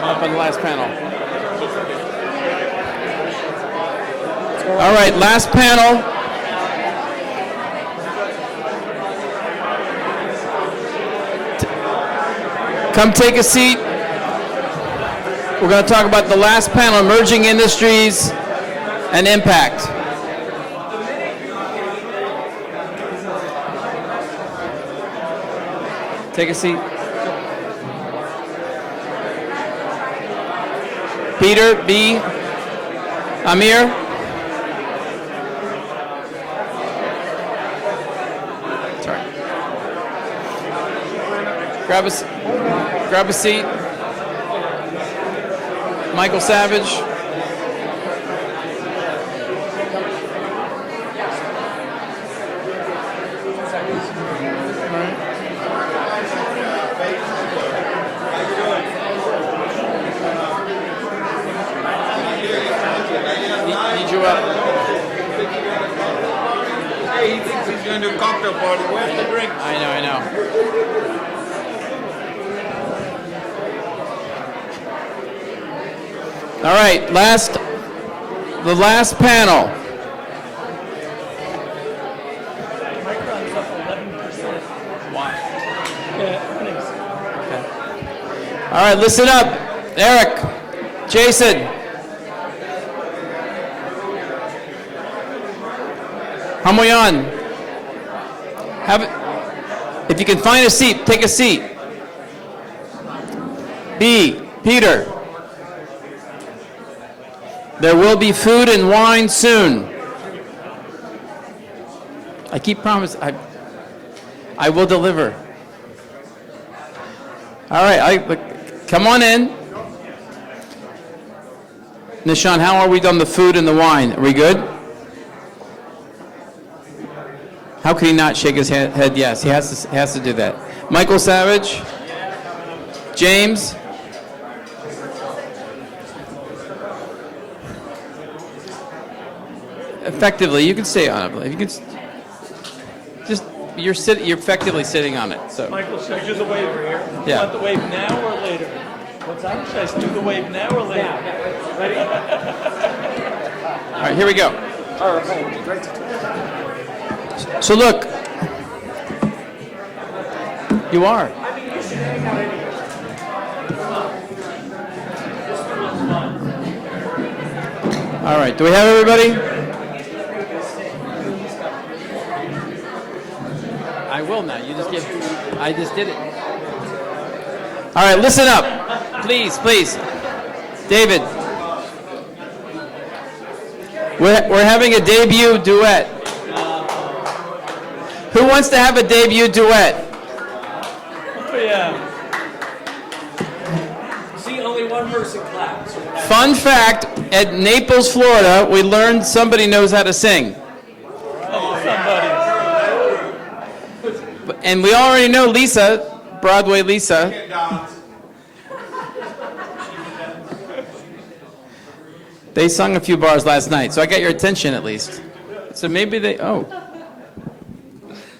Up on the last panel. All right, last panel. Come take a seat. We're going to talk about the last panel, emerging industries and impact. Take a seat. Peter, B. Amir. Sorry. Grab a seat. Michael Savage. Need you up. Hey, he thinks he's going to do a cocktail party. Where's the drink? I know. All right, the last panel. Micron's up 11%. Why? Earnings. Okay. All right, listen up. Eric, Jason. Hamoyan. If you can find a seat, take a seat. B, Peter. There will be food and wine soon. I keep promising. I will deliver. All right, come on in. Nishan, how are we on the food and the wine? Are we good? How could he not shake his head yes? He has to do that. Michael Savage? James? Effectively, you can stay on it. You can you're effectively sitting on it. So Michael, should I do the wave here? Yeah. You want the wave now or later? What's that? Should I do the wave now or later? Now. Ready? All right, here we go. All right, great. So look, you are. All right, do we have everybody? I will now. I just did it. All right, listen up. Please. David. We're having a debut duet. Who wants to have a debut duet? Oh, yeah. See, only one person claps. Fun fact, at Naples, Florida, we learned somebody knows how to sing. And we already know Lisa, Broadway Lisa. They sung a few bars last night, so I got your attention at least. So maybe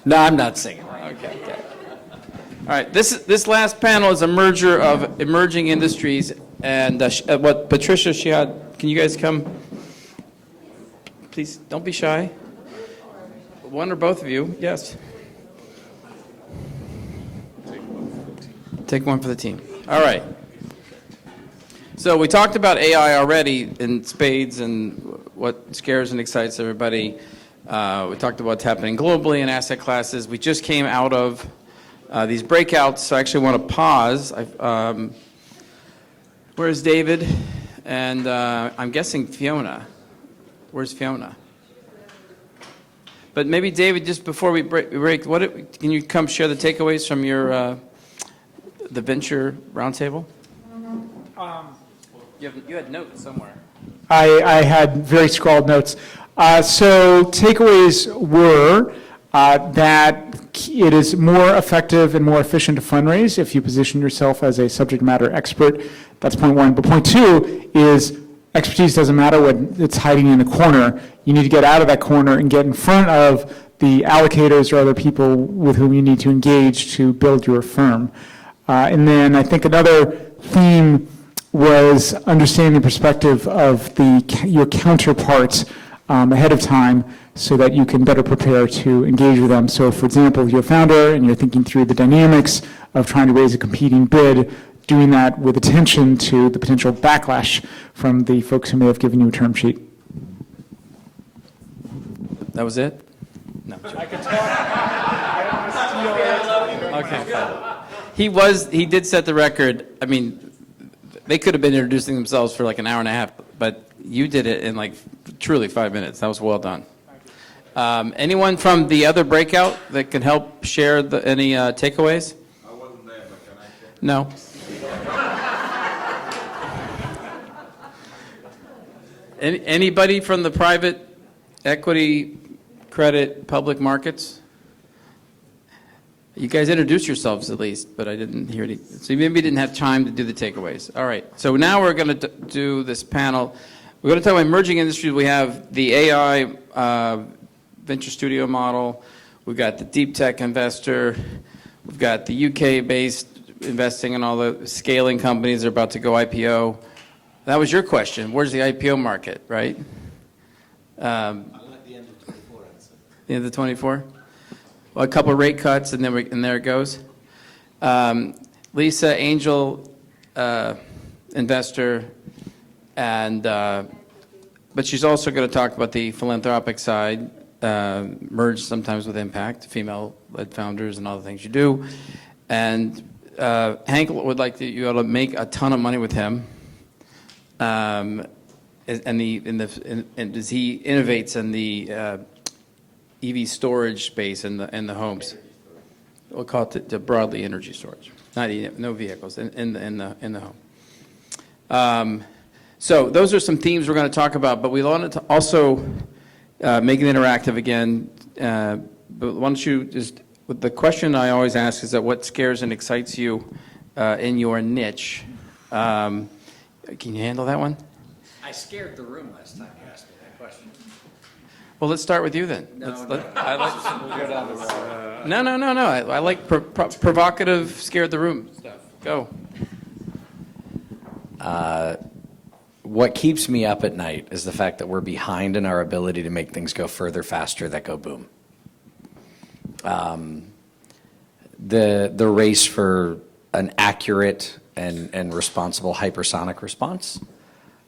No, I'm not singing. Okay. All right, this last panel is a merger of emerging industries and Patricia, Shihad, can you guys come? Please, don't be shy. One or both of you, yes. Take one for the team. All right. So we talked about AI already in spades and what scares and excites everybody. We talked about what's happening globally in asset classes. We just came out of these breakouts, so I actually want to pause. Where's David? And I'm guessing Fiona. Where's Fiona? But maybe David, just before we break, can you come share the takeaways from your the venture roundtable? You had notes somewhere. I had very scrawled notes. So takeaways were that it is more effective and more efficient to fundraise if you position yourself as a subject matter expert. That's point one. But point two is expertise doesn't matter when it's hiding in a corner. You need to get out of that corner and get in front of the allocators or other people with whom you need to engage to build your firm. And then I think another theme was understanding the perspective of your counterparts ahead of time so that you can better prepare to engage with them. So, for example, you're a founder and you're thinking through the dynamics of trying to raise a competing bid, doing that with attention to the potential backlash from the folks who may have given you a term sheet. That was it? No. I could talk. Okay, fine. He did set the record. I mean, they could have been introducing themselves for like an hour and a half, but you did it in like truly 5 minutes. That was well done. Anyone from the other breakout that can help share any takeaways? I wasn't there, but can I share? No. Anybody from the private equity, credit, public markets? You guys introduced yourselves at least, but I didn't hear any. So you maybe didn't have time to do the takeaways. All right. So now we're going to do this panel. We're going to talk about emerging industries. We have the AI venture studio model. We've got the deep tech investor. We've got the UK-based investing in all the scaling companies that are about to go IPO. That was your question. Where's the IPO market, right? I'll let the end of 24 answer. The end of 24? Well, a couple of rate cuts, and then there it goes. Lisa, angel investor, and but she's also going to talk about the philanthropic side, merged sometimes with impact, female-led founders, and all the things you do. And Hank would like you to make a ton of money with him. And as he innovates in the EV storage space in the homes, we'll call it the broadly energy storage, no vehicles in the home. So those are some themes we're going to talk about, but we wanted to also make it interactive again. But why don't you just, the question I always ask is that what scares and excites you in your niche? Can you handle that one? I scared the room last time you asked me that question. Well, let's start with you then. I like provocative, scared the room stuff. Go. What keeps me up at night is the fact that we're behind in our ability to make things go further, faster, that go boom. The race for an accurate and responsible hypersonic response,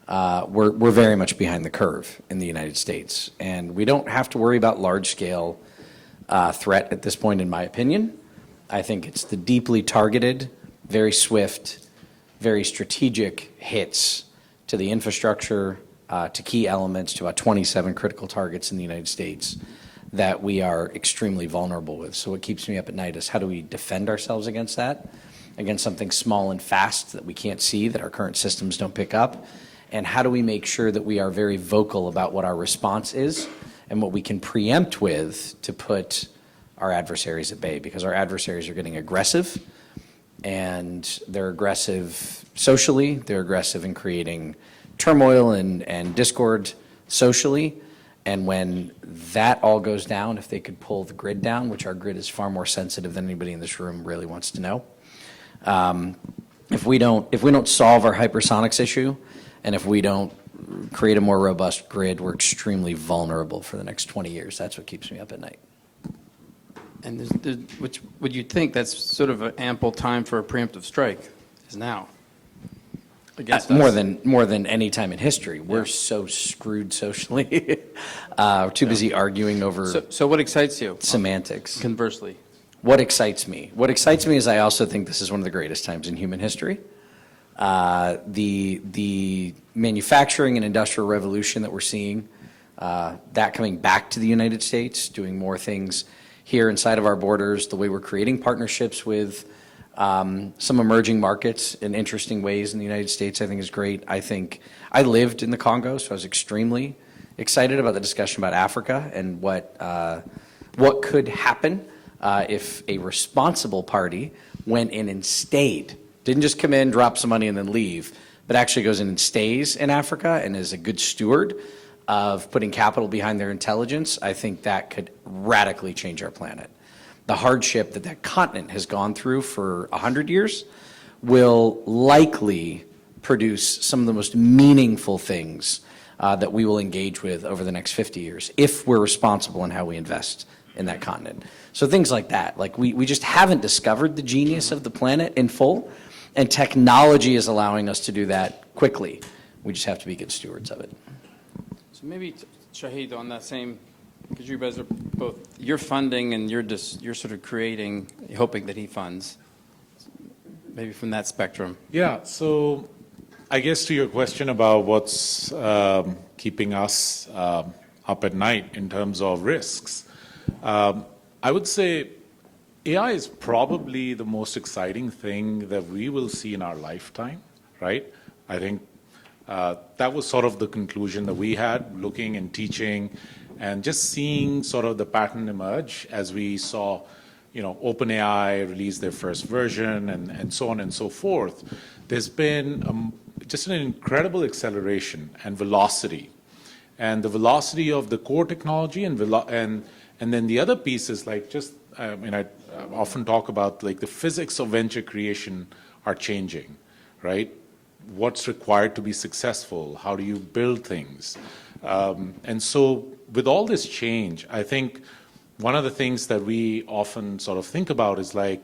we're very much behind the curve in the United States. And we don't have to worry about large-scale threat at this point, in my opinion. I think it's the deeply targeted, very swift, very strategic hits to the infrastructure, to key elements, to about 27 critical targets in the United States that we are extremely vulnerable with. So what keeps me up at night is how do we defend ourselves against that, against something small and fast that we can't see, that our current systems don't pick up, and how do we make sure that we are very vocal about what our response is and what we can preempt with to put our adversaries at bay, because our adversaries are getting aggressive, and they're aggressive socially, they're aggressive in creating turmoil and discord socially. And when that all goes down, if they could pull the grid down, which our grid is far more sensitive than anybody in this room really wants to know, if we don't solve our hypersonics issue, and if we don't create a more robust grid, we're extremely vulnerable for the next 20 years. That's what keeps me up at night. And which would you think that's sort of an ample time for a preemptive strike is now against us? More than any time in history. We're so screwed socially. Too busy arguing over So what excites you? semantics. Conversely. What excites me? What excites me is I also think this is one of the greatest times in human history. The manufacturing and industrial revolution that we're seeing, that coming back to the United States, doing more things here inside of our borders, the way we're creating partnerships with some emerging markets in interesting ways in the United States, I think is great. I think I lived in the Congo, so I was extremely excited about the discussion about Africa and what could happen if a responsible party went in and stayed. Didn't just come in, drop some money, and then leave, but actually goes in and stays in Africa and is a good steward of putting capital behind their intelligence. I think that could radically change our planet. The hardship that continent has gone through for 100 years will likely produce some of the most meaningful things that we will engage with over the next 50 years if we're responsible in how we invest in that continent. So things like that, like we just haven't discovered the genius of the planet in full, and technology is allowing us to do that quickly. We just have to be good stewards of it. So maybe, Shahid, on that same, because you guys are both, you're funding and you're sort of creating, hoping that he funds, maybe from that spectrum. Yeah, so I guess to your question about what's keeping us up at night in terms of risks, I would say AI is probably the most exciting thing that we will see in our lifetime, right? I think that was sort of the conclusion that we had looking and teaching and just seeing sort of the pattern emerge as we saw, OpenAI release their first version and so on and so forth. There's been just an incredible acceleration and velocity. And the velocity of the core technology and then the other piece is like I often talk about like the physics of venture creation are changing, right? What's required to be successful? How do you build things? And so with all this change, I think one of the things that we often sort of think about is like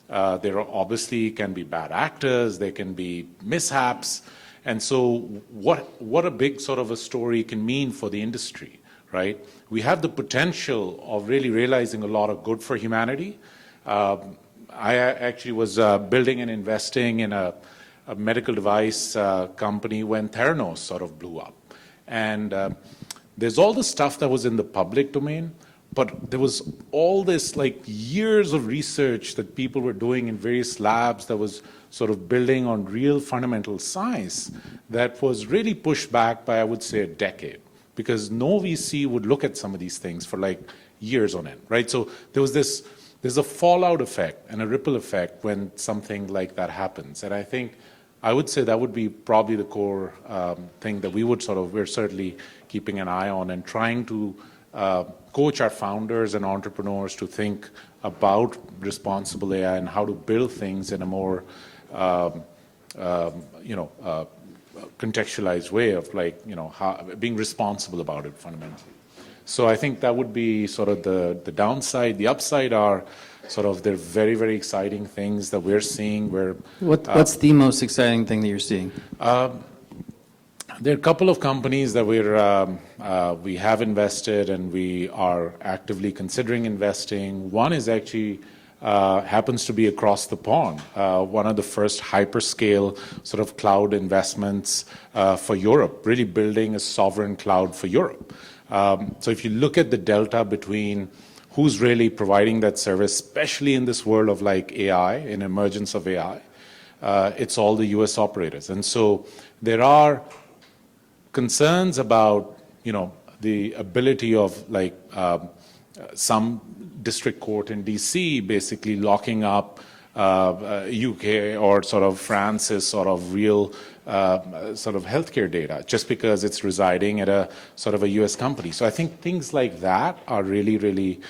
there obviously can be bad actors, there can be mishaps, and so what a big sort of a story can mean for the industry, right? We have the potential of really realizing a lot of good for humanity. I actually was building and investing in a medical device company when Theranos sort of blew up. And there's all the stuff that was in the public domain, but there was all this like years of research that people were doing in various labs that was sort of building on real fundamental science that was really pushed back by, I would say, a decade, because no VC would look at some of these things for like years on end, right? So there's a fallout effect and a ripple effect when something like that happens. And I would say that would be probably the core thing that we're certainly keeping an eye on and trying to coach our founders and entrepreneurs to think about responsible AI and how to build things in a more, contextualized way of like, being responsible about it fundamentally. So I think that would be sort of the downside. The upside are sort of the very, very exciting things that we're seeing where... What's the most exciting thing that you're seeing? There are a couple of companies that we have invested and we are actively considering investing. One is actually happens to be across the pond, one of the first hyperscale sort of cloud investments for Europe, really building a sovereign cloud for Europe. So if you look at the delta between who's really providing that service, especially in this world of like AI, an emergence of AI, it's all the US operators. And so there are concerns about, the ability of like some district court in DC basically locking up UK or sort of France's sort of real sort of healthcare data just because it's residing at a sort of a US company. So I think things like that are really, really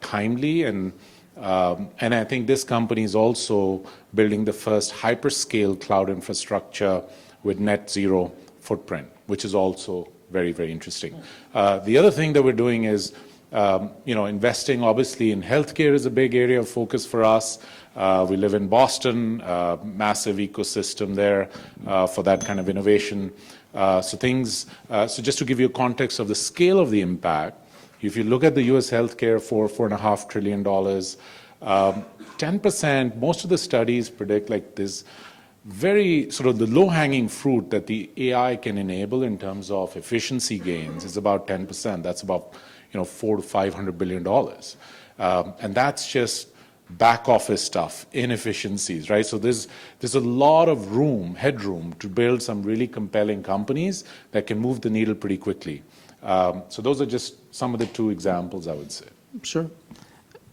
timely and I think this company is also building the first hyperscale cloud infrastructure with net zero footprint, which is also very, very interesting. The other thing that we're doing is, investing obviously in healthcare is a big area of focus for us. We live in Boston, massive ecosystem there for that kind of innovation. So just to give you a context of the scale of the impact, if you look at the US healthcare for $4.5 trillion, 10%, most of the studies predict like this very sort of the low-hanging fruit that the AI can enable in terms of efficiency gains is about 10%. That's about $400 to $500 billion. And that's just back office stuff, inefficiencies, right? So there's a lot of headroom to build some really compelling companies that can move the needle pretty quickly. So those are just some of the two examples, I would say. Sure.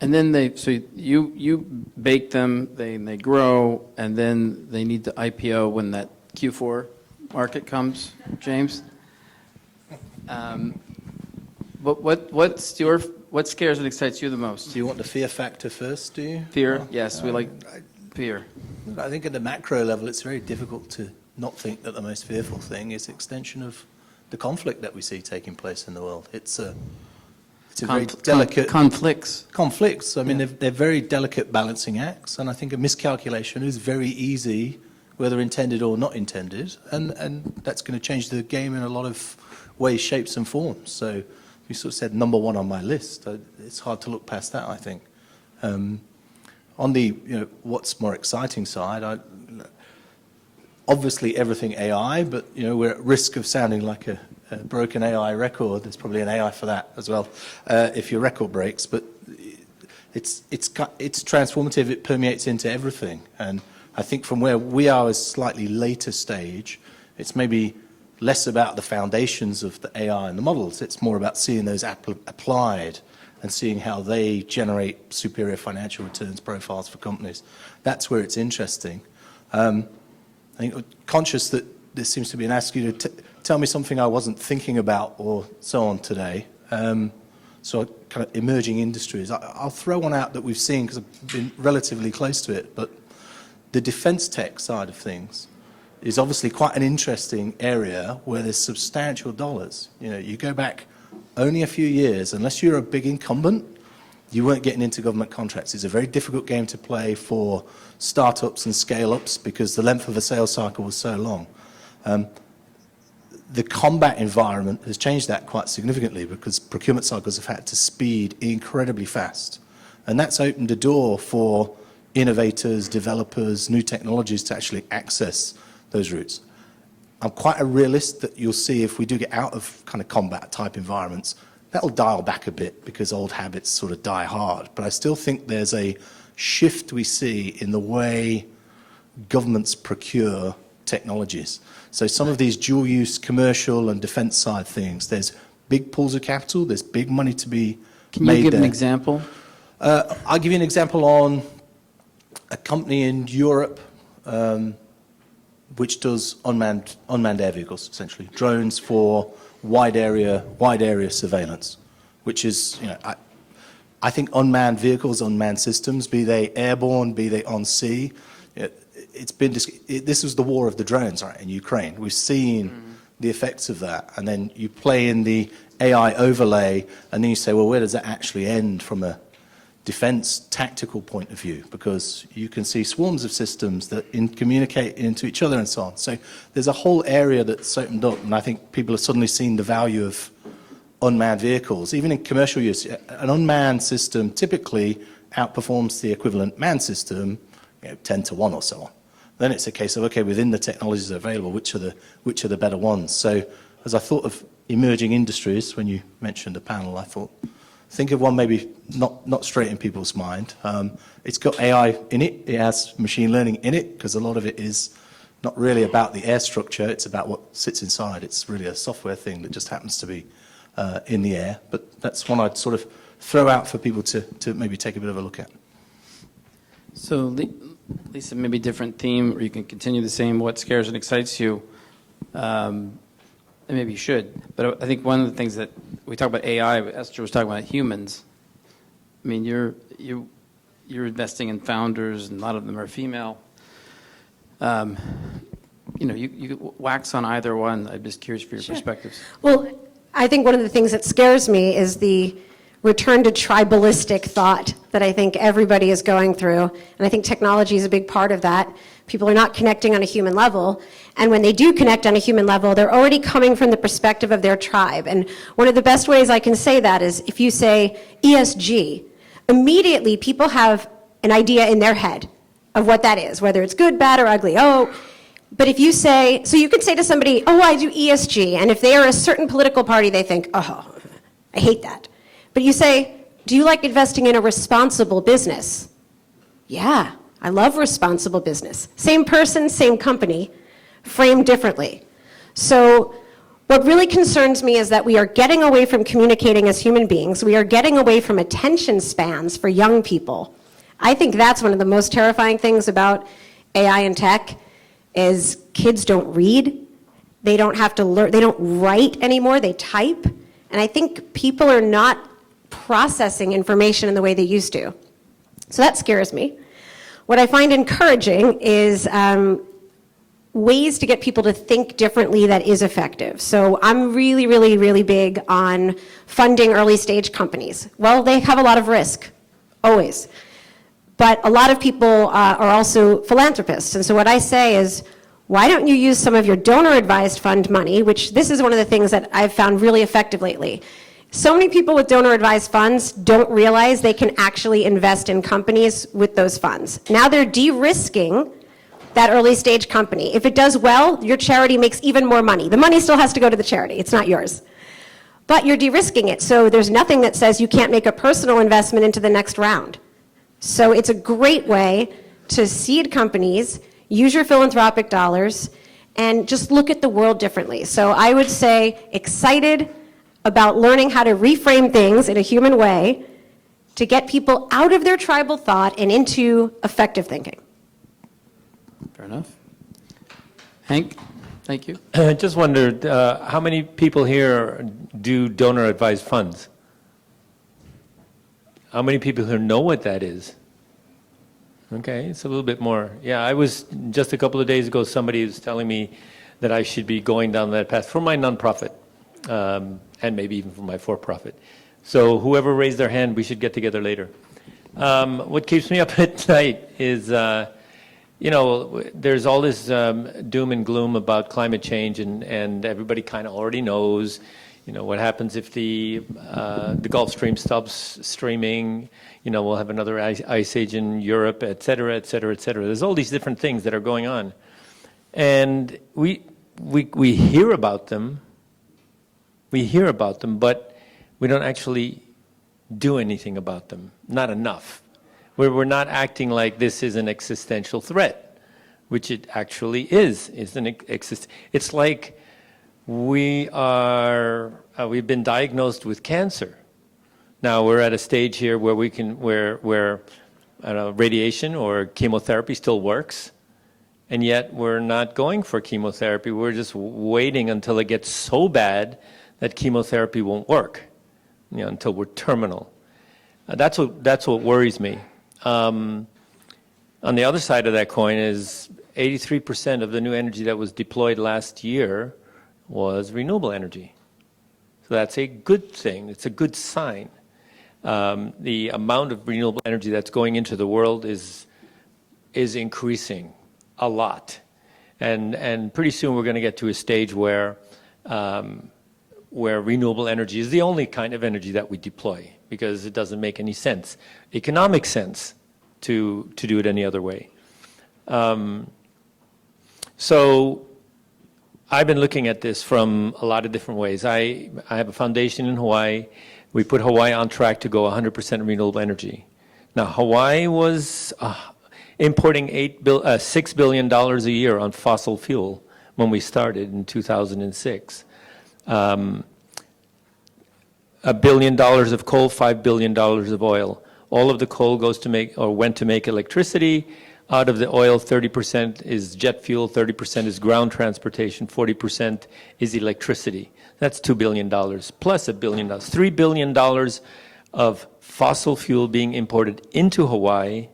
And then so you bake them, they grow, and then they need to IPO when that Q4 market comes, James. What scares and excites you the most? Do you want the fear factor first, do you? Fear, yes, we like fear. I think at the macro level, it's very difficult to not think that the most fearful thing is extension of the conflict that we see taking place in the world. It's a very delicate conflicts. I mean, they're very delicate balancing acts, and I think a miscalculation is very easy, whether intended or not intended, and that's going to change the game in a lot of ways, shapes, and forms. So you sort of said number one on my list. It's hard to look past that, I think. On the what's more exciting side, obviously everything AI, but we're at risk of sounding like a broken AI record. There's probably an AI for that as well, if your record breaks. But it's transformative. It permeates into everything. And I think from where we are as slightly later stage, it's maybe less about the foundations of the AI and the models. It's more about seeing those applied and seeing how they generate superior financial returns profiles for companies. That's where it's interesting. I think conscious that there seems to be an ask you to tell me something I wasn't thinking about or so on today. So kind of emerging industries. I'll throw one out that we've seen because I've been relatively close to it, but the defense tech side of things is obviously quite an interesting area where there's substantial dollars. You go back only a few years, unless you're a big incumbent, you weren't getting into government contracts. It's a very difficult game to play for startups and scale-ups because the length of a sales cycle was so long. The combat environment has changed that quite significantly because procurement cycles have had to speed incredibly fast. And that's opened a door for innovators, developers, new technologies to actually access those routes. I'm quite a realist that you'll see if we do get out of kind of combat type environments, that'll dial back a bit because old habits sort of die hard. But I still think there's a shift we see in the way governments procure technologies. So some of these dual-use commercial and defense side things, there's big pools of capital, there's big money to be made. Can you give an example? I'll give you an example on a company in Europe which does unmanned air vehicles, essentially, drones for wide area surveillance, which is, I think unmanned vehicles, unmanned systems, be they airborne, be they on sea, this was the war of the drones, right, in Ukraine. We've seen the effects of that, and then you play in the AI overlay, and then you say, well, where does that actually end from a defense tactical point of view? Because you can see swarms of systems that communicate into each other and so on. So there's a whole area that's opened up, and I think people have suddenly seen the value of unmanned vehicles. Even in commercial use, an unmanned system typically outperforms the equivalent manned system 10 to 1 or so on. Then it's a case of, okay, within the technologies available, which are the better ones? So as I thought of emerging industries, when you mentioned the panel, I thought, think of one maybe not straight in people's mind. It's got AI in it. It has machine learning in it because a lot of it is not really about the air structure. It's about what sits inside. It's really a software thing that just happens to be in the air. But that's one I'd sort of throw out for people to maybe take a bit of a look at. So, Lisa, maybe different theme, or you can continue the same, what scares and excites you. And maybe you should. But I think one of the things that we talk about AI, Esther was talking about humans. I mean, you're investing in founders, and a lot of them are female. You wax on either one. I'm just curious for your perspectives. Well, I think one of the things that scares me is the return to tribalistic thought that I think everybody is going through. And I think technology is a big part of that. People are not connecting on a human level. And when they do connect on a human level, they're already coming from the perspective of their tribe. And one of the best ways I can say that is if you say ESG, immediately people have an idea in their head of what that is, whether it's good, bad, or ugly. But if you say, so you could say to somebody, I do ESG. And if they are a certain political party, they think, I hate that. But you say, do you like investing in a responsible business? Yeah, I love responsible business. Same person, same company, framed differently. So what really concerns me is that we are getting away from communicating as human beings. We are getting away from attention spans for young people. I think that's one of the most terrifying things about AI and tech is kids don't read. They don't have to learn. They don't write anymore. They type. And I think people are not processing information in the way they used to. So that scares me. What I find encouraging is ways to get people to think differently that is effective. So I'm really, really, really big on funding early stage companies. Well, they have a lot of risk, always. But a lot of people are also philanthropists. And so what I say is, why don't you use some of your donor-advised fund money, which this is one of the things that I've found really effective lately. So many people with donor-advised funds don't realize they can actually invest in companies with those funds. Now they're de-risking that early stage company. If it does well, your charity makes even more money. The money still has to go to the charity, it's not yours. But you're de-risking it, so there's nothing that says you can't make a personal investment into the next round. So it's a great way to seed companies, use your philanthropic dollars, and just look at the world differently. So I would say excited about learning how to reframe things in a human way to get people out of their tribal thought and into effective thinking. Fair enough. Hank, thank you. I just wondered, how many people here do donor-advised funds? How many people here know what that is? Okay, it's a little bit more. Yeah, I was, just a couple of days ago, somebody was telling me that I should be going down that path for my nonprofit, and maybe even for my for-profit. So whoever raised their hand, we should get together later. What keeps me up at night is, you know, there's all this doom and gloom about climate change, and everybody kind of already knows, you know, what happens if the Gulf Stream stops streaming. You know, we'll have another ice age in Europe, et cetera, et cetera, et cetera. There's all these different things that are going on. And we hear about them. We hear about them, but we don't actually do anything about them. Not enough. We're not acting like this is an existential threat, which it actually is. It's like we've been diagnosed with cancer. Now we're at a stage here where where I don't know, radiation or chemotherapy still works, and yet we're not going for chemotherapy. We're just waiting until it gets so bad that chemotherapy won't work, you know, until we're terminal. That's what worries me. On the other side of that coin is 83% of the new energy that was deployed last year was renewable energy. So that's a good thing. It's a good sign. The amount of renewable energy that's going into the world is increasing a lot. And pretty soon we're going to get to a stage where renewable energy is the only kind of energy that we deploy, because it doesn't make any sense, economic sense, to do it any other way. So I've been looking at this from a lot of different ways. I have a foundation in Hawaii. We put Hawaii on track to go 100% renewable energy. Now, Hawaii was importing $6 billion a year on fossil fuel when we started in 2006. $1 billion of coal, $5 billion of oil. All of the coal went to make electricity. Out of the oil, 30% is jet fuel, 30% is ground transportation, 40% is electricity. That's $2 billion, plus $1 billion. $3 billion of fossil fuel being imported into Hawaii,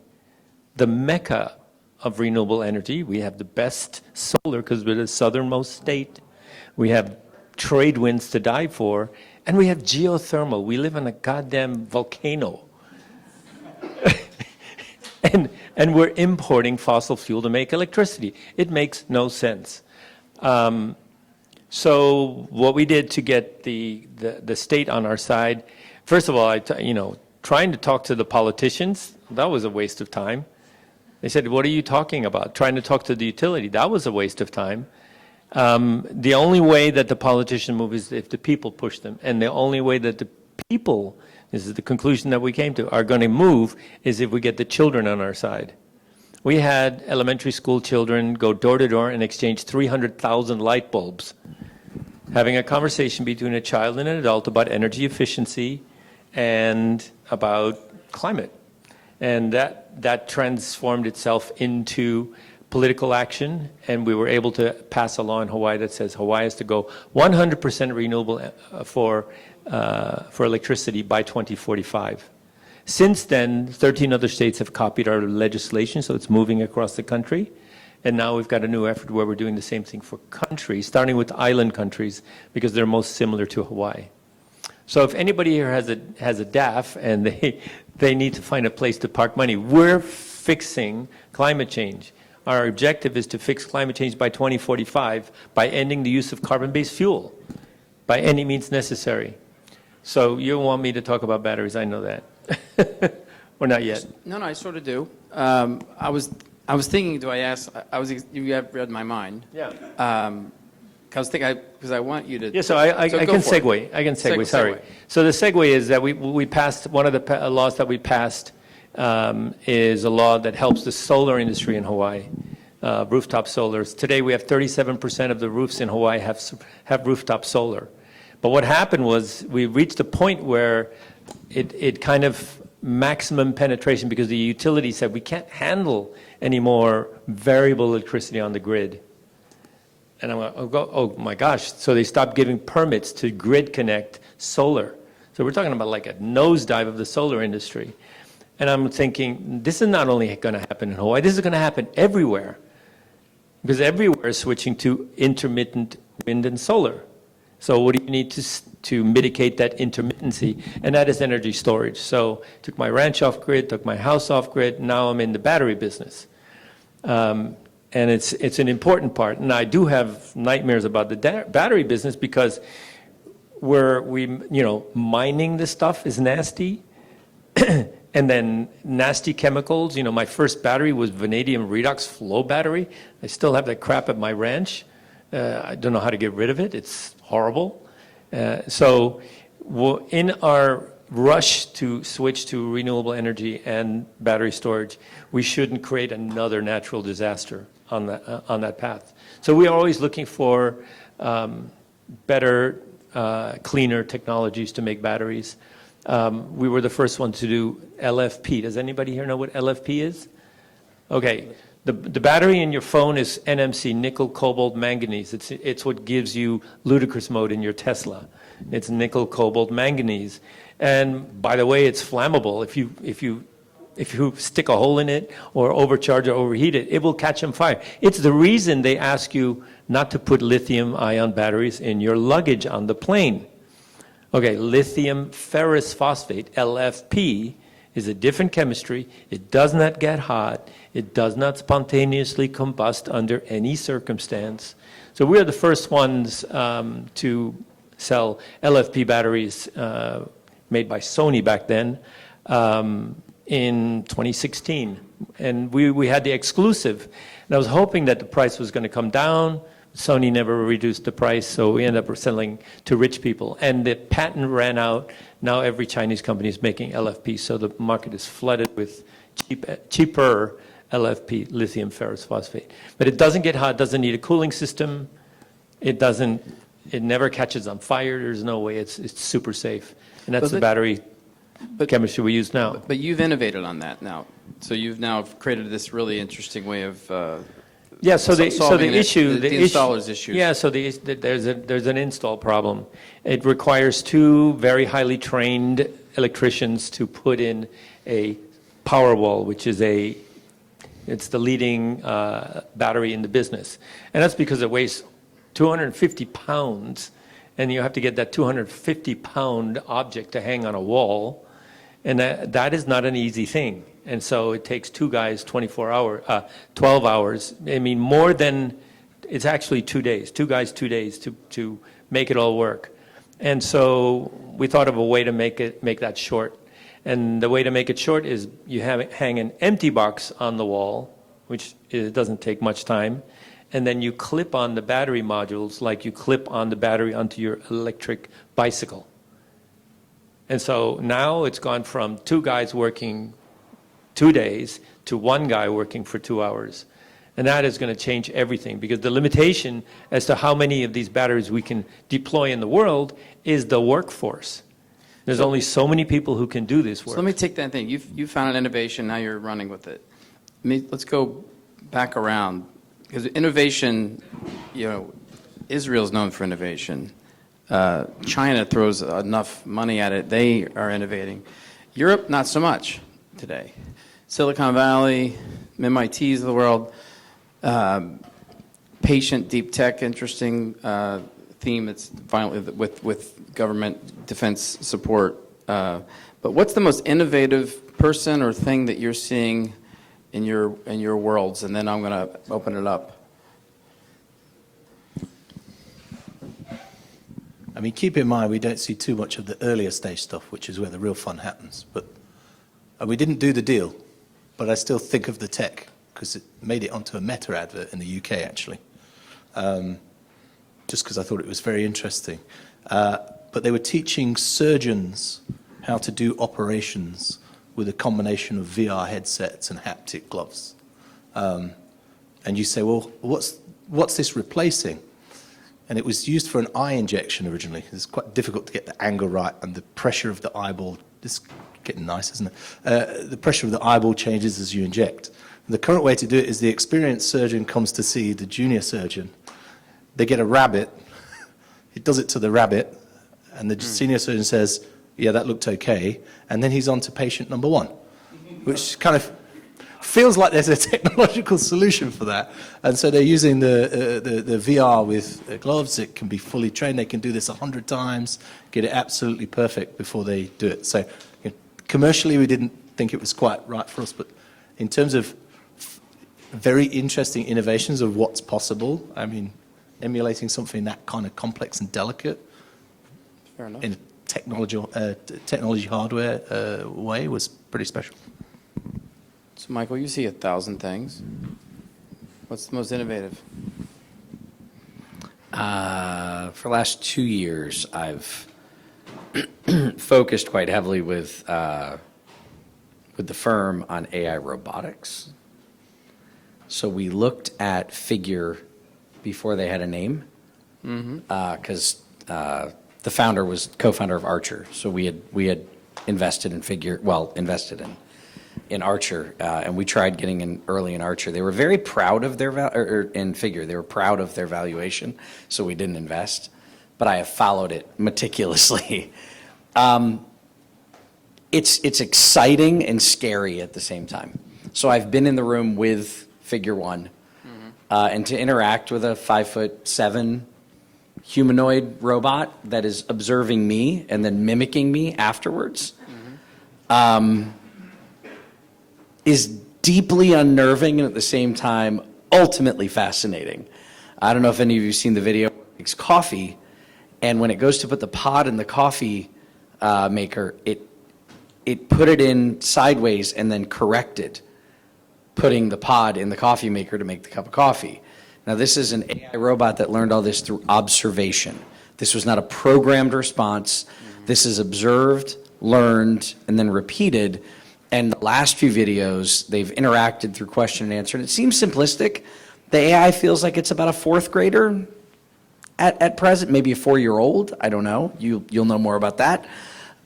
the mecca of renewable energy. We have the best solar because we're the southernmost state. We have trade winds to die for, and we have geothermal. We live on a goddamn volcano. And we're importing fossil fuel to make electricity. It makes no sense. So what we did to get the state on our side, first of all, trying to talk to the politicians, that was a waste of time. They said, what are you talking about? Trying to talk to the utility, that was a waste of time. The only way that the politicians move is if the people push them. And the only way that the people, this is the conclusion that we came to, are going to move is if we get the children on our side. We had elementary school children go door to door and exchange 300,000 light bulbs, having a conversation between a child and an adult about energy efficiency and about climate. And that transformed itself into political action, and we were able to pass a law in Hawaii that says Hawaii has to go 100% renewable for electricity by 2045. Since then, 13 other states have copied our legislation, so it's moving across the country. And now we've got a new effort where we're doing the same thing for countries, starting with island countries, because they're most similar to Hawaii. So if anybody here has a DAF and they need to find a place to park money, we're fixing climate change. Our objective is to fix climate change by 2045 by ending the use of carbon-based fuel by any means necessary. So you want me to talk about batteries, I know that. Or not yet? No, I sort of do. I was thinking, do I ask, you have read my mind. Yeah. Because I want you to. Yeah, so I go can for it. segue. I can segue, Segue. sorry. So the segue is that we passed, one of the laws that we passed is a law that helps the solar industry in Hawaii, rooftop solars. Today we have 37% of the roofs in Hawaii have rooftop solar. But what happened was we reached a point where it kind of maximum penetration because the utility said we can't handle any more variable electricity on the grid. And I'm like, oh my gosh. So they stopped giving permits to grid connect solar. So we're talking about like a nosedive of the solar industry. And I'm thinking, this is not only going to happen in Hawaii, this is going to happen everywhere. Because everywhere is switching to intermittent wind and solar. So what do you need to mitigate that intermittency? And that is energy storage. So took my ranch off grid, took my house off grid. Now I'm in the battery business. And it's an important part. And I do have nightmares about the battery business because mining this stuff is nasty. And then nasty chemicals. My first battery was vanadium redox flow battery. I still have that crap at my ranch. I don't know how to get rid of it. It's horrible. So in our rush to switch to renewable energy and battery storage, we shouldn't create another natural disaster on that path. So we are always looking for better, cleaner technologies to make batteries. We were the first one to do LFP. Does anybody here know what LFP is? Okay. The battery in your phone is NMC, nickel, cobalt, manganese. It's what gives you ludicrous mode in your Tesla. It's nickel, cobalt, manganese. And by the way, it's flammable. If you stick a hole in it or overcharge or overheat it, it will catch on fire. It's the reason they ask you not to put lithium-ion batteries in your luggage on the plane. Okay, lithium ferrous phosphate, LFP, is a different chemistry. It does not get hot. It does not spontaneously combust under any circumstance. So we are the first ones to sell LFP batteries made by Sony back then in 2016. And we had the exclusive. And I was hoping that the price was going to come down. Sony never reduced the price, so we ended up selling to rich people. And the patent ran out. Now every Chinese company is making LFP, so the market is flooded with cheaper LFP, lithium ferrous phosphate. But it doesn't get hot, doesn't need a cooling system. It never catches on fire. There's no way. It's super safe. And that's the battery chemistry we use now. But you've innovated on that now. So you've now created this really interesting way of yeah, so the issue, the installer's issues. Yeah, so there's an install problem. It requires two very highly trained electricians to put in a Powerwall, which is it's the leading battery in the business, and that's because it weighs 250 pounds, and you have to get that 250-pound object to hang on a wall, and that is not an easy thing. And so it takes two guys 12 hours. I mean, more than, it's actually 2 days, two guys, 2 days to make it all work. And so we thought of a way to make that short. And the way to make it short is you hang an empty box on the wall, which doesn't take much time. And then you clip on the battery modules like you clip on the battery onto your electric bicycle. And so now it's gone from two guys working 2 days to one guy working for 2 hours. And that is going to change everything because the limitation as to how many of these batteries we can deploy in the world is the workforce. There's only so many people who can do this work. So let me take that thing. You found an innovation, now you're running with it. Let's go back around because innovation, Israel's known for innovation. China throws enough money at it, they are innovating. Europe, not so much today. Silicon Valley, MITs of the world. Patient deep tech, interesting theme. It's finally with government defense support. But what's the most innovative person or thing that you're seeing in your worlds? And then I'm going to open it up. I mean, keep in mind, we don't see too much of the earlier stage stuff, which is where the real fun happens. But we didn't do the deal, but I still think of the tech because it made it onto a Meta advert in the UK, actually, just because I thought it was very interesting. But they were teaching surgeons how to do operations with a combination of VR headsets and haptic gloves. And you say, well, what's this replacing? And it was used for an eye injection originally. It's quite difficult to get the angle right, and the pressure of the eyeball, this is getting nice, isn't it? The pressure of the eyeball changes as you inject. The current way to do it is the experienced surgeon comes to see the junior surgeon. They get a rabbit, he does it to the rabbit, and the senior surgeon says, yeah, that looked okay, and then he's on to patient number one, which kind of feels like there's a technological solution for that. And so they're using the VR with gloves. It can be fully trained. They can do this 100 times, get it absolutely perfect before they do it. So commercially, we didn't think it was quite right for us, but in terms of very interesting innovations of what's possible, I mean, emulating something that kind of complex and delicate Fair enough. in a technology hardware way was pretty special. So, Michael, you see 1,000 things. What's the most innovative? For the last 2 years, I've focused quite heavily with the firm on AI robotics. So we looked at Figure before they had a name, because the founder was co-founder of Archer. So we had invested in Figure, invested in Archer, and we tried getting in early in Archer. They were very proud of their in Figure. They were proud of their valuation, so we didn't invest. But I have followed it meticulously. It's exciting and scary at the same time. So I've been in the room with Figure One, and to interact with a 5'7" humanoid robot that is observing me and then mimicking me afterwards. Is deeply unnerving and at the same time ultimately fascinating. I don't know if any of you have seen the video. It makes coffee, and when it goes to put the pod in the coffee maker, it put it in sideways and then corrected putting the pod in the coffee maker to make the cup of coffee. Now, this is an AI robot that learned all this through observation. This was not a programmed response. This is observed, learned, and then repeated. And the last few videos, they've interacted through question and answer. And it seems simplistic. The AI feels like it's about a fourth grader at present, maybe a 4-year-old. I don't know. You'll know more about that.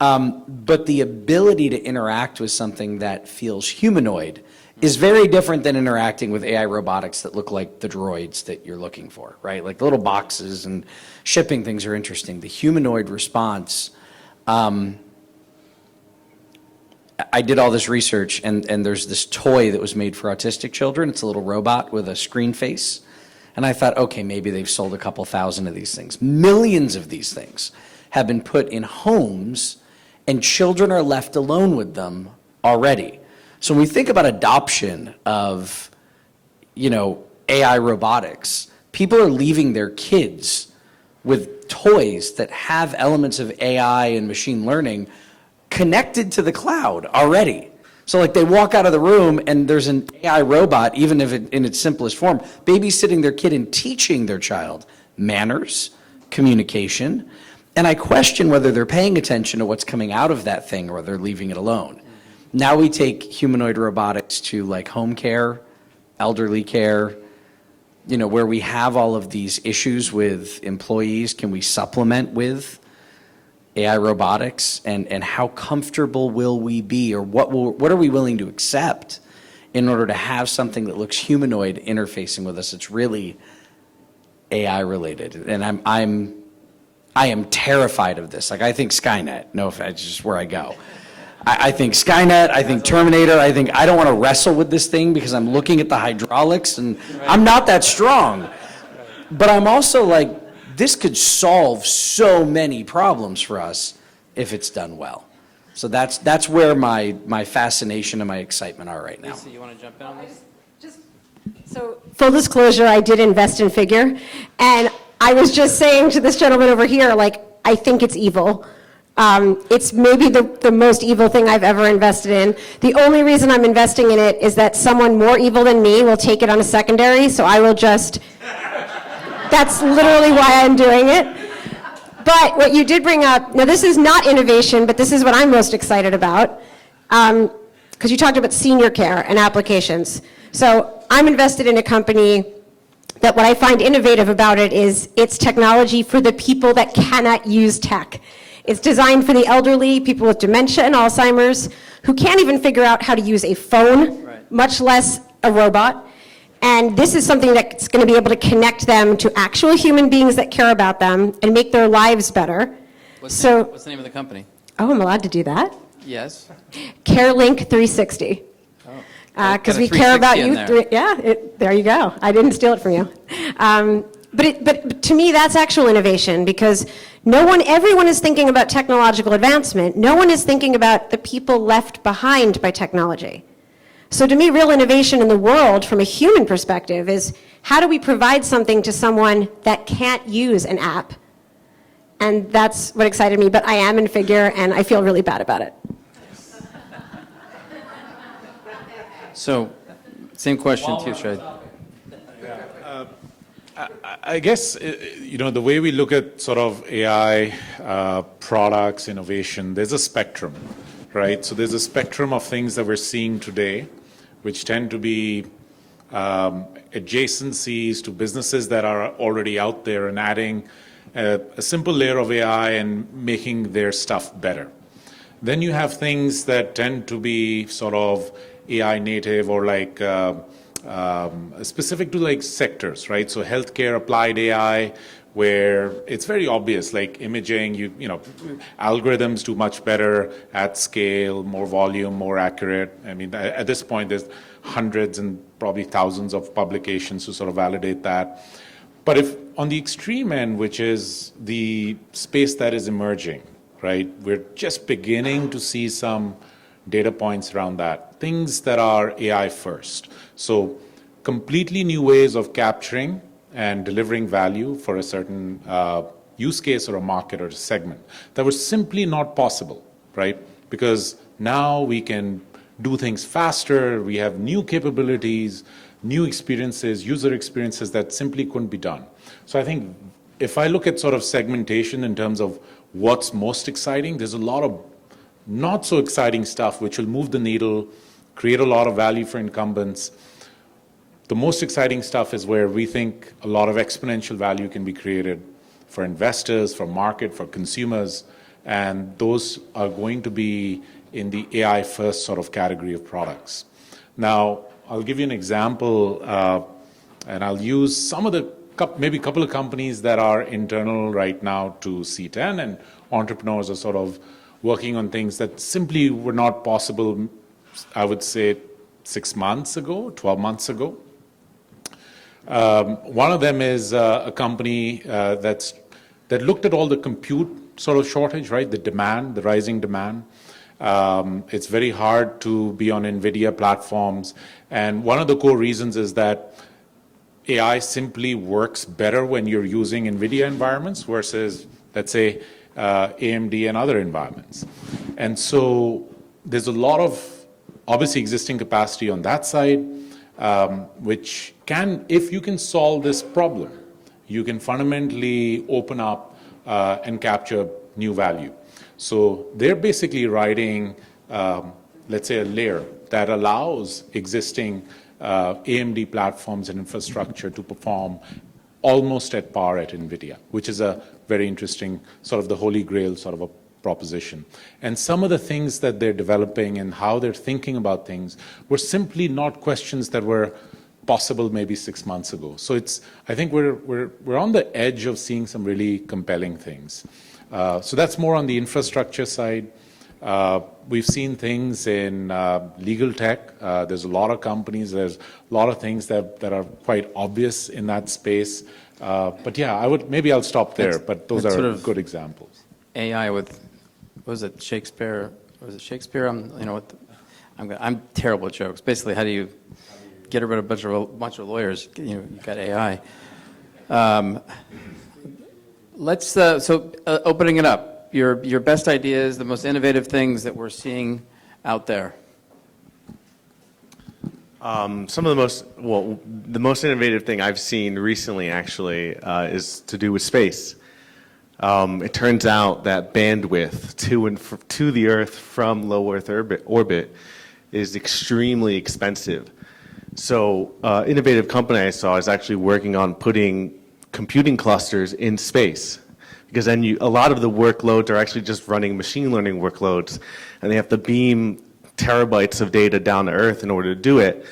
But the ability to interact with something that feels humanoid is very different than interacting with AI robotics that look like the droids that you're looking for, right? Like the little boxes and shipping things are interesting. The humanoid response, I did all this research, and there's this toy that was made for autistic children. It's a little robot with a screen face. And I thought, okay, maybe they've sold a couple thousand of these things. Millions of these things have been put in homes, and children are left alone with them already. So when we think about adoption of, AI robotics, people are leaving their kids with toys that have elements of AI and machine learning connected to the cloud already. So like they walk out of the room and there's an AI robot, even if in its simplest form, babysitting their kid and teaching their child manners, communication. And I question whether they're paying attention to what's coming out of that thing or they're leaving it alone. Now we take humanoid robotics to like home care, elderly care, where we have all of these issues with employees. Can we supplement with AI robotics, and how comfortable will we be, or what are we willing to accept in order to have something that looks humanoid interfacing with us? It's really AI related, and I am terrified of this. Like I think Skynet. No offense, it's just where I go. I think Skynet, I think Terminator, I think I don't want to wrestle with this thing because I'm looking at the hydraulics and I'm not that strong. But I'm also like, this could solve so many problems for us if it's done well. So that's where my fascination and my excitement are right now. Lisa, you want to jump in on this? So, full disclosure, I did invest in Figure, and I was just saying to this gentleman over here, like, I think it's evil. It's maybe the most evil thing I've ever invested in. The only reason I'm investing in it is that someone more evil than me will take it on a secondary, so I will just, that's literally why I'm doing it. But what you did bring up, now this is not innovation, but this is what I'm most excited about, because you talked about senior care and applications. So I'm invested in a company that what I find innovative about it is it's technology for the people that cannot use tech. It's designed for the elderly, people with dementia and Alzheimer's, who can't even figure out how to use a phone, much less a robot. And this is something that's going to be able to connect them to actual human beings that care about them and make their lives better. What's the name of the company? Oh, I'm allowed to do that? Yes. CareLink 360. Because we care about you. There you go. I didn't steal it from you. But to me, that's actual innovation, because everyone is thinking about technological advancement. No one is thinking about the people left behind by technology. So to me, real innovation in the world from a human perspective is how do we provide something to someone that can't use an app? And that's what excited me, but I am in Figure and I feel really bad about it. So, same question to you, Shred. I guess, the way we look at sort of AI products, innovation, there's a spectrum, right? So there's a spectrum of things that we're seeing today, which tend to be adjacencies to businesses that are already out there and adding a simple layer of AI and making their stuff better. Then you have things that tend to be sort of AI native or like specific to like sectors, right? So healthcare applied AI, where it's very obvious, like imaging, algorithms do much better at scale, more volume, more accurate. I mean, at this point, there's hundreds and probably thousands of publications to sort of validate that. But if on the extreme end, which is the space that is emerging, right? We're just beginning to see some data points around that. Things that are AI first. So completely new ways of capturing and delivering value for a certain use case or a market or a segment that was simply not possible, right? Because now we can do things faster, we have new capabilities, new experiences, user experiences that simply couldn't be done. So I think if I look at sort of segmentation in terms of what's most exciting, there's a lot of not so exciting stuff which will move the needle, create a lot of value for incumbents. The most exciting stuff is where we think a lot of exponential value can be created for investors, for market, for consumers, and those are going to be in the AI first sort of category of products. Now, I'll give you an example, and I'll use some of the, maybe a couple of companies that are internal right now to C10, and entrepreneurs are sort of working on things that simply were not possible, I would say, 6 months ago, 12 months ago. One of them is a company that looked at all the compute sort of shortage, right? The demand, the rising demand. It's very hard to be on NVIDIA platforms. And one of the core reasons is that AI simply works better when you're using NVIDIA environments versus, let's say, AMD and other environments. And so there's a lot of obviously existing capacity on that side, which can, if you can solve this problem, you can fundamentally open up and capture new value. So they're basically writing, let's say, a layer that allows existing AMD platforms and infrastructure to perform almost at par at NVIDIA, which is a very interesting sort of the holy grail sort of a proposition. And some of the things that they're developing and how they're thinking about things were simply not questions that were possible maybe 6 months ago. So I think we're on the edge of seeing some really compelling things. So that's more on the infrastructure side. We've seen things in legal tech. There's a lot of companies, there's a lot of things that are quite obvious in that space. But yeah, maybe I'll stop there, but those that's are sort of good examples. AI with, what was it, Shakespeare? Was it Shakespeare? I'm terrible at jokes. Basically, how do you get rid of a bunch of lawyers? You've got AI. Opening it up, your best ideas, the most innovative things that we're seeing out there. The most innovative thing I've seen recently actually is to do with space. It turns out that bandwidth to the Earth from low Earth orbit is extremely expensive. So, innovative company I saw is actually working on putting computing clusters in space, because then a lot of the workloads are actually just running machine learning workloads, and they have to beam terabytes of data down to Earth in order to do it.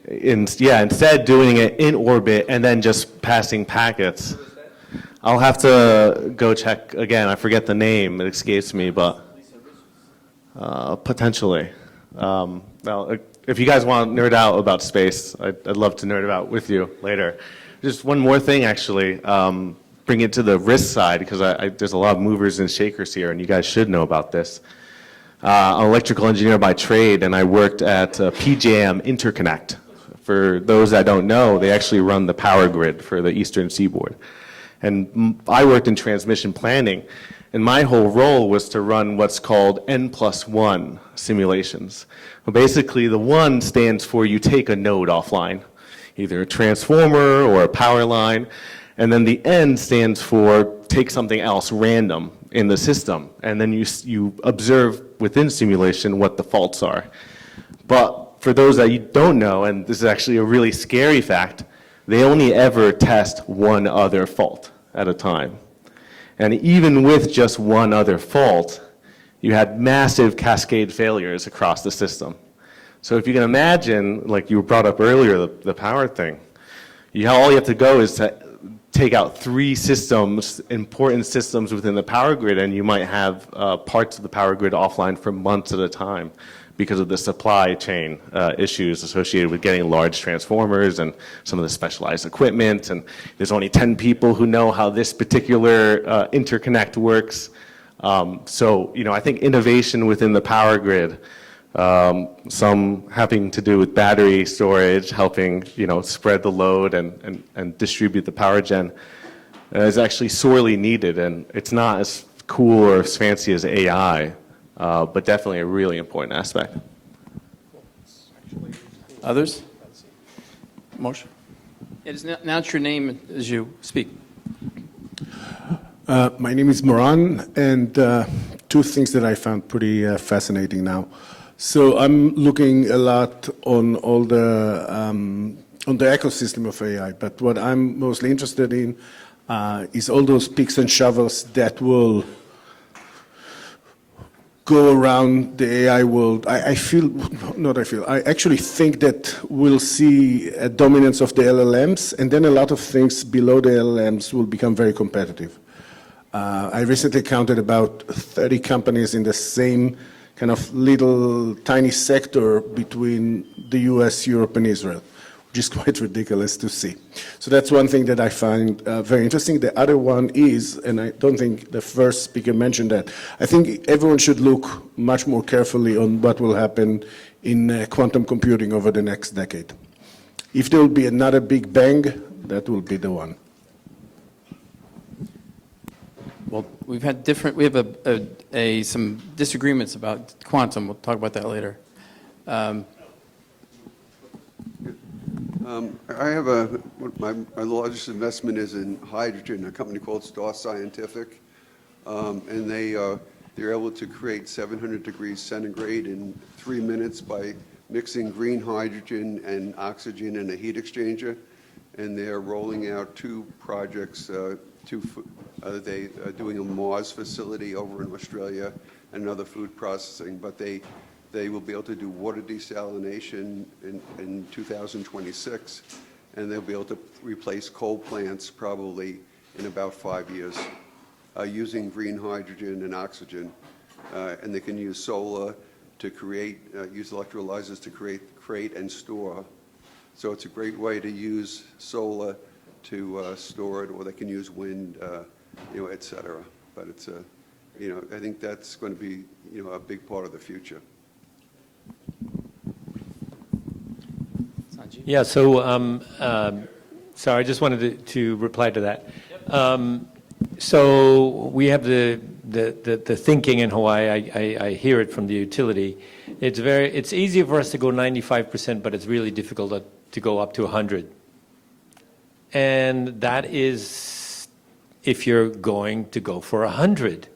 Instead doing it in orbit and then just passing packets. I'll have to go check again. I forget the name. It escapes me, but potentially. Well, if you guys want to nerd out about space, I'd love to nerd it out with you later. Just one more thing, actually. Bring it to the risk side, because there's a lot of movers and shakers here, and you guys should know about this. I'm an electrical engineer by trade, and I worked at PJM Interconnect. For those that don't know, they actually run the power grid for the Eastern Seaboard. And I worked in transmission planning, and my whole role was to run what's called N+1 simulations. Well, basically, the 1 stands for you take a node offline, either a transformer or a power line, and then the N stands for take something else random in the system, and then you observe within simulation what the faults are. But for those that you don't know, and this is actually a really scary fact, they only ever test one other fault at a time. And even with just one other fault, you had massive cascade failures across the system. So if you can imagine, like you brought up earlier, the power thing, all you have to go is to take out 3 systems, important systems within the power grid, and you might have parts of the power grid offline for months at a time because of the supply chain issues associated with getting large transformers and some of the specialized equipment. And there's only 10 people who know how this particular interconnect works. So, I think innovation within the power grid, some having to do with battery storage, helping, spread the load and distribute the power gen, is actually sorely needed. And it's not as cool or as fancy as AI, but definitely a really important aspect. Others? Moshe? Announce your name as you speak. My name is Moran, and 2 things that I found pretty fascinating now. So I'm looking a lot on all on the ecosystem of AI, but what I'm mostly interested in is all those picks and shovels that will go around the AI world. I actually think that we'll see a dominance of the LLMs, and then a lot of things below the LLMs will become very competitive. I recently counted about 30 companies in the same kind of little tiny sector between the US, Europe, and Israel, which is quite ridiculous to see. So that's one thing that I find very interesting. The other one is, and I don't think the first speaker mentioned that, I think everyone should look much more carefully on what will happen in quantum computing over the next decade. If there will be another big bang, that will be the one. Well, we have some disagreements about quantum. We'll talk about that later. I have my largest investment is in hydrogen, a company called Star Scientific, and they're able to create 700 degrees centigrade in 3 minutes by mixing green hydrogen and oxygen in a heat exchanger, and they're rolling out 2 projects. They are doing a Mars facility over in Australia and another food processing, but they will be able to do water desalination in 2026, and they'll be able to replace coal plants probably in about 5 years using green hydrogen and oxygen. and they can use solar to create, use electrolyzers to create and store. So it's a great way to use solar to store it, or they can use wind, et cetera. But it's I think that's going to be, a big part of the future. Yeah, so, sorry, I just wanted to reply to that. So we have the thinking in Hawaii, I hear it from the utility. It's easier for us to go 95%, but it's really difficult to go up to 100. And that is if you're going to go for 100.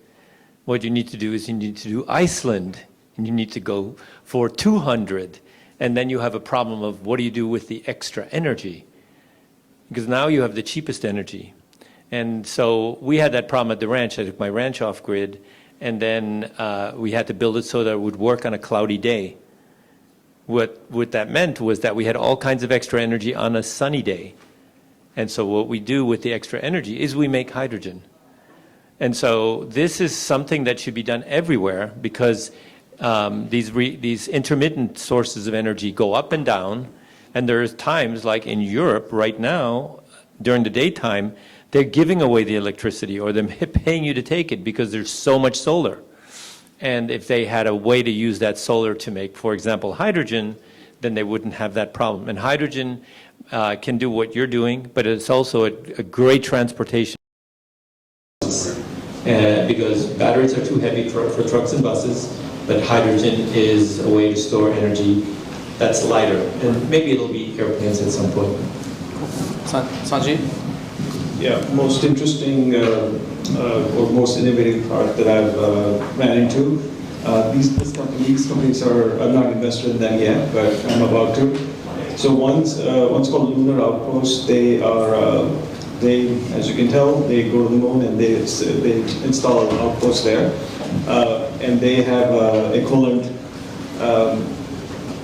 What you need to do is you need to do Iceland, and you need to go for 200. And then you have a problem of what do you do with the extra energy? Because now you have the cheapest energy. And so we had that problem at the ranch. I took my ranch off grid, and then we had to build it so that it would work on a cloudy day. What that meant was that we had all kinds of extra energy on a sunny day. And so what we do with the extra energy is we make hydrogen. And so this is something that should be done everywhere, because these intermittent sources of energy go up and down, and there's times like in Europe right now, during the daytime, they're giving away the electricity, or they're paying you to take it because there's so much solar. And if they had a way to use that solar to make, for example, hydrogen, then they wouldn't have that problem. And hydrogen can do what you're doing, but it's also a great transportation. Because batteries are too heavy for trucks and buses, but hydrogen is a way to store energy that's lighter. And maybe it'll be airplanes at some point. Sanjeev? Yeah, most interesting or most innovative product that I've ran into. These companies are, I'm not invested in them yet, but I'm about to. So one's called Lunar Outpost. They are, as you can tell, they go to the moon and they install an outpost there. And they have equivalent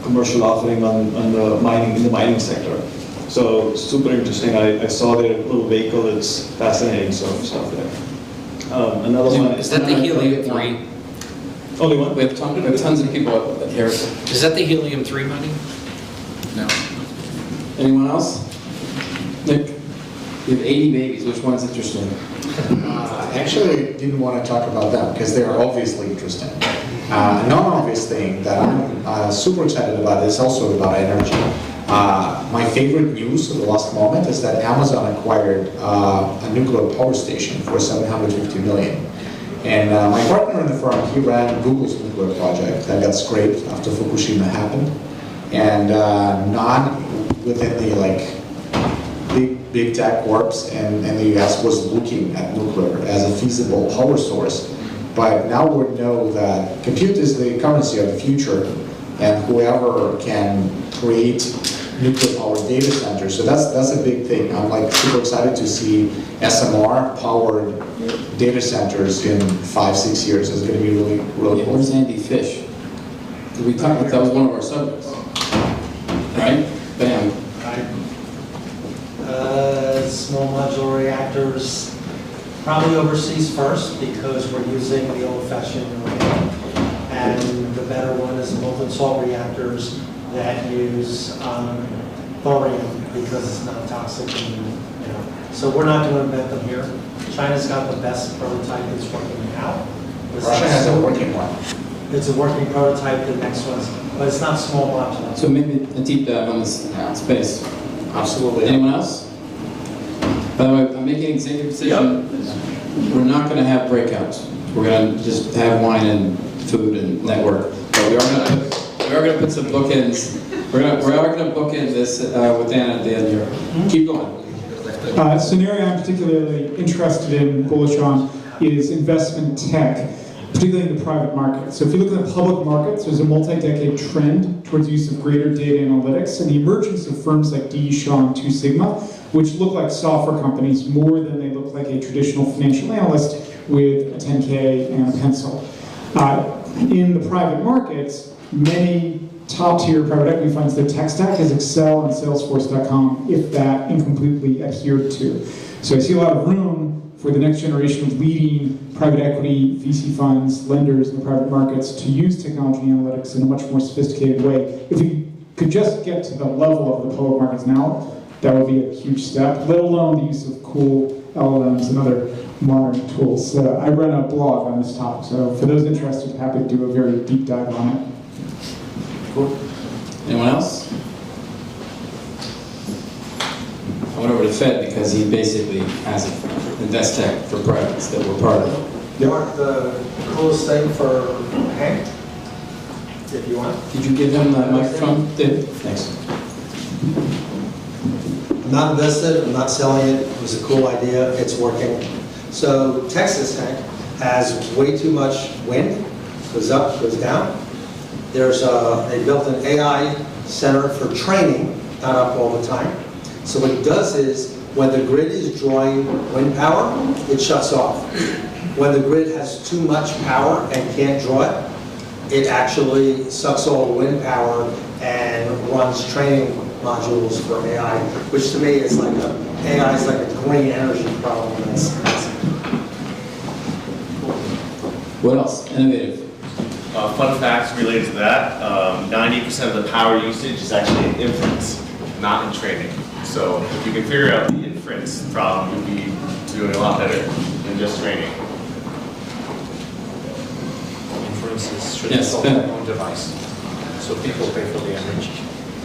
commercial offering on the mining sector. So super interesting. I saw their little vehicle. It's fascinating stuff there. Another one is that the helium-3? Only one. We have tons of people here. Is that the helium-3 money? No. Anyone else? Nick, you have 80 babies. Which one's interesting? Actually, didn't want to talk about them because they are obviously interesting. Non-obvious thing that I'm super excited about is also about energy. My favorite news of the last moment is that Amazon acquired a nuclear power station for $750 million. And my partner in the firm, he ran Google's nuclear project that got scraped after Fukushima happened. And not within the big tech corps and the US was looking at nuclear as a feasible power source. But now we know that compute is the currency of the future, and whoever can create nuclear powered data centers. So that's a big thing. I'm super excited to see SMR powered data centers in 5-6 years. It's going to be really cool. Where's Andy Fish? Did we talk about that? Was one of our subjects, right? Bam. Small modular reactors, probably overseas first because we're using the old-fashioned uranium, and the better one is molten salt reactors that use thorium because it's not toxic. So we're not going to invent them here. China's got the best prototype that's working now. Russia has a working one. It's a working prototype. The next one's, but it's not small modular. So maybe a deep dive on this space. Absolutely. Anyone else? By the way, I'm making an executive decision. We're not going to have breakouts. We're going to just have wine and food and network. But we are going to put some bookends. We are going to bookend this with Dan at the end here. Keep going. Scenario I'm particularly interested in, bullish on, is investment tech, particularly in the private market. So if you look at the public markets, there's a multi-decade trend towards the use of greater data analytics and the emergence of firms like D. Shaw and 2 Sigma, which look like software companies more than they look like a traditional financial analyst with a 10K and a pencil. In the private markets, many top-tier private equity funds, their tech stack is Excel and Salesforce.com, if that incompletely adhered to. So I see a lot of room for the next generation of leading private equity, VC funds, lenders in the private markets to use technology analytics in a much more sophisticated way. If we could just get to the level of the public markets now, that would be a huge step, let alone the use of cool LLMs and other modern tools. I run a blog on this topic, so for those interested, happy to do a very deep dive on it. Cool. Anyone else? I went over to Fed because he basically has InvestTech for privates that we're part of. Mark, the coolest thing for Hank, if you want. Did you give him the microphone, David? Thanks. I'm not invested, I'm not selling it. It was a cool idea, it's working. So Texas, Hank, has way too much wind, goes up, goes down. They built an AI center for training, not up all the time. So what it does is, when the grid is drawing wind power, it shuts off. When the grid has too much power and can't draw it, it actually sucks all the wind power and runs training modules for AI, which to me is like AI is like a green energy problem. What else? Innovative. Fun facts related to that, 90% of the power usage is actually in inference, not in training. So if you can figure out the inference problem, you'll be doing a lot better than just training. Inferences should Yes, install their own device, so people pay for the energy.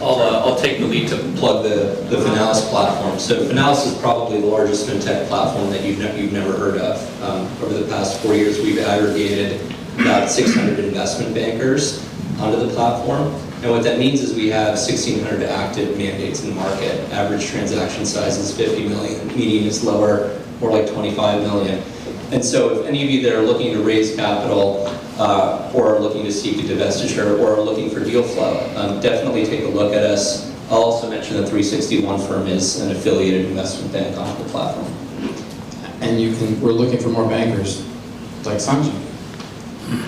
I'll take the lead to plug the Finalis platform. So Finalis is probably the largest fintech platform that you've never heard of. Over the past 4 years, we've aggregated about 600 investment bankers onto the platform. And what that means is we have 1,600 active mandates in the market. Average transaction size is 50 million. Median is lower, more like 25 million. And so if any of you that are looking to raise capital or are looking to seek a divestiture or are looking for deal flow, definitely take a look at us. I'll also mention that 361 Firm is an affiliated investment bank on the platform. And we're looking for more bankers, like Sanji.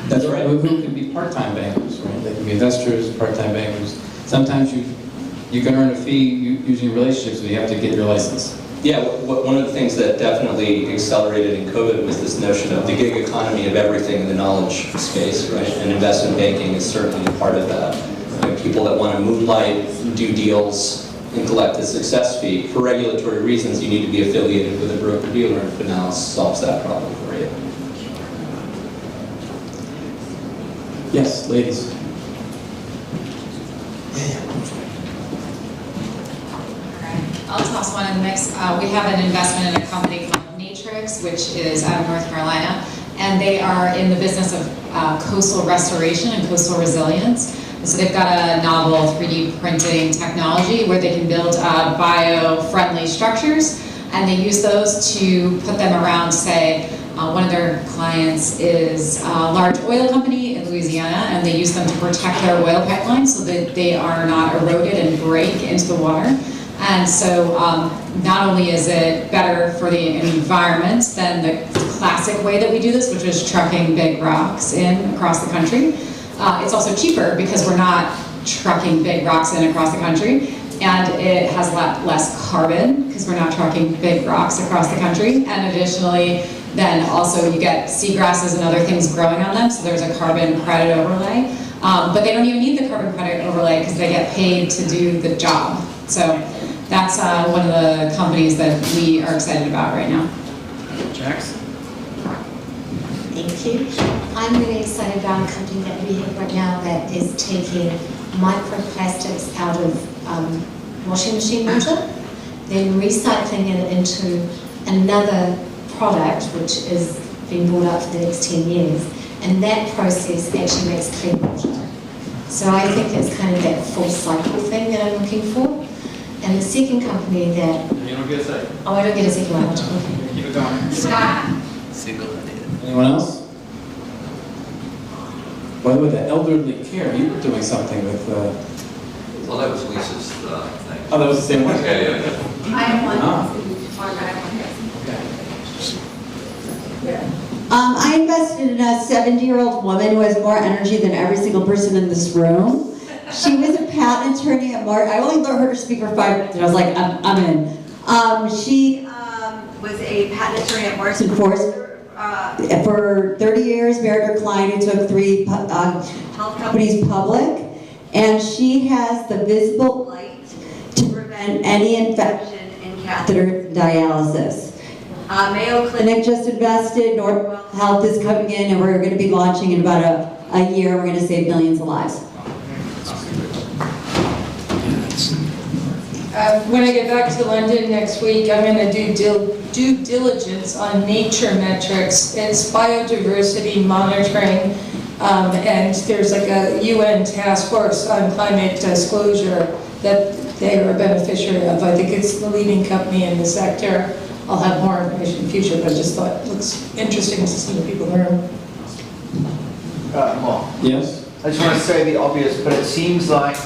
That's right. Who can be part-time bankers, right? They can be investors, part-time bankers. Sometimes you can earn a fee using relationships, but you have to get your license. Yeah, one of the things that definitely accelerated in COVID was this notion of the gig economy of everything in the knowledge space, right? And investment banking is certainly a part of that. Like people that want to moonlight, do deals, and collect a success fee. For regulatory reasons, you need to be affiliated with a broker-dealer, and Finalis solves that problem for you. Yes, ladies. I'll toss one in the mix. We have an investment in a company called Natrix, which is out of North Carolina, and they are in the business of coastal restoration and coastal resilience. And so they've got a novel 3D printing technology where they can build bio-friendly structures, and they use those to put them around, say, one of their clients is a large oil company in Louisiana, and they use them to protect their oil pipelines so that they are not eroded and break into the water. And so not only is it better for the environment than the classic way that we do this, which is trucking big rocks in across the country, it's also cheaper because we're not trucking big rocks in across the country, and it has a lot less carbon because we're not trucking big rocks across the country. And additionally, then also you get seagrasses and other things growing on them, so there's a carbon credit overlay. But they don't even need the carbon credit overlay because they get paid to do the job. So that's one of the companies that we are excited about right now. Jax? Thank you. I'm really excited about a company that we have right now that is taking microplastics out of washing machine water, then recycling it into another product which is being brought up for the next 10 years. And that process actually makes clean water. So I think it's kind of that full cycle thing that I'm looking for. And the second company that... You don't get a second. Oh, I don't get a second one. Okay. Keep it going. Scott. Anyone else? By the way, the elderly care, you were doing something with... Well, that was Lisa's thing. Oh, that was the same one? Yeah. I have one. Ah. I invested in a 70-year-old woman who has more energy than every single person in this room. She was a patent attorney at Mark. I only heard her speak for 5 minutes, and I was like, I'm in. She was a patent attorney at Morrison Forrester. For 30 years, married her client who took 3 health companies public. And she has the visible light to prevent any infection in catheter dialysis. Mayo Clinic just invested, Northwell Health is coming in, and we're going to be launching in about a year. We're going to save millions of lives. When I get back to London next week, I'm going to do due diligence on nature metrics. It's biodiversity monitoring, and there's like a UN task force on climate disclosure that they are a beneficiary of. I think it's the leading company in the sector. I'll have more information in the future, but I just thought it looks interesting to see what people learn. Mark. Yes? I just want to say the obvious, but it seems like,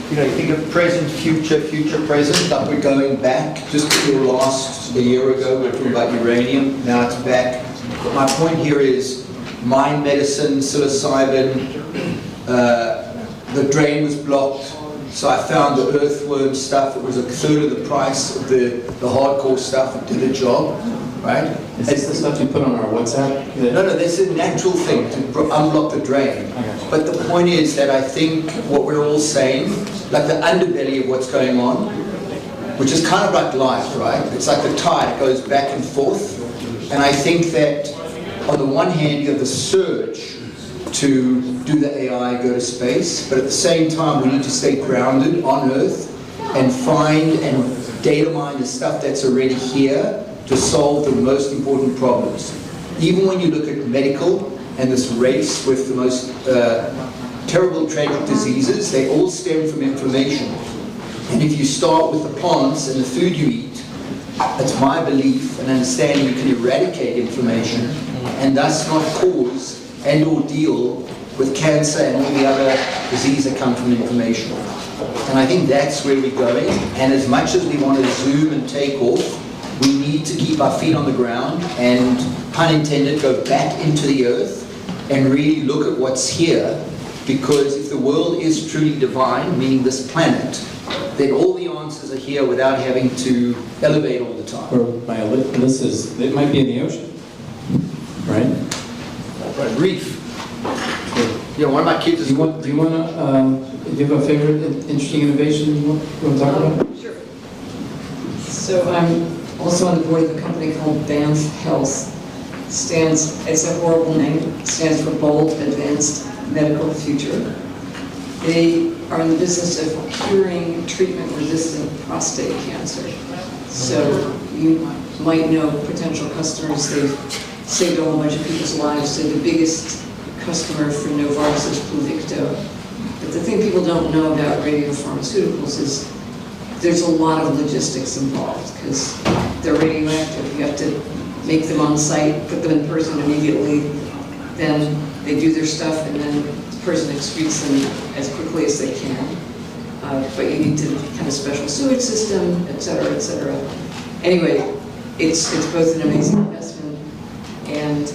you think of present, future, future, present, like we're going back. Just a year ago, we were talking about uranium, now it's back. But my point here is mind medicine, psilocybin, the drain was blocked. So I found the earthworm stuff, it was 1/3 of the price of the hardcore stuff, it did the job, right? Is this the stuff you put on our WhatsApp? No, that's a natural thing to unblock the drain. But the point is that I think what we're all saying, like the underbelly of what's going on, which is kind of like life, right? It's like the tide, it goes back and forth. And I think that on the one hand, you have the surge to do the AI, go to space, but at the same time, we need to stay grounded on Earth and find and data mine the stuff that's already here to solve the most important problems. Even when you look at medical and this race with the most terrible tragic diseases, they all stem from information. And if you start with the plants and the food you eat, it's my belief and understanding you can eradicate inflammation and thus not cause and or deal with cancer and all the other diseases that come from inflammation. And I think that's where we're going. And as much as we want to zoom and take off, we need to keep our feet on the ground and, pun intended, go back into the earth and really look at what's here. Because if the world is truly divine, meaning this planet, then all the answers are here without having to elevate all the time. Or my list is, it might be in the ocean, right? Right, reef. One of my kids is... Do you want to, do you have a favorite interesting innovation you want to talk about? Sure. So I'm also on the board of a company called Banff Health. It's a horrible name, stands for Bold Advanced Medical Future. They are in the business of curing treatment-resistant prostate cancer. So you might know potential customers. They've saved a whole bunch of people's lives. They're the biggest customer for Novartis' Pluvicto. But the thing people don't know about radiopharmaceuticals is there's a lot of logistics involved because they're radioactive. You have to make them on site, put them in person immediately, then they do their stuff, and then the person excretes them as quickly as they can. But you need to have a special sewage system, et cetera, et cetera. Anyway, it's both an amazing investment, and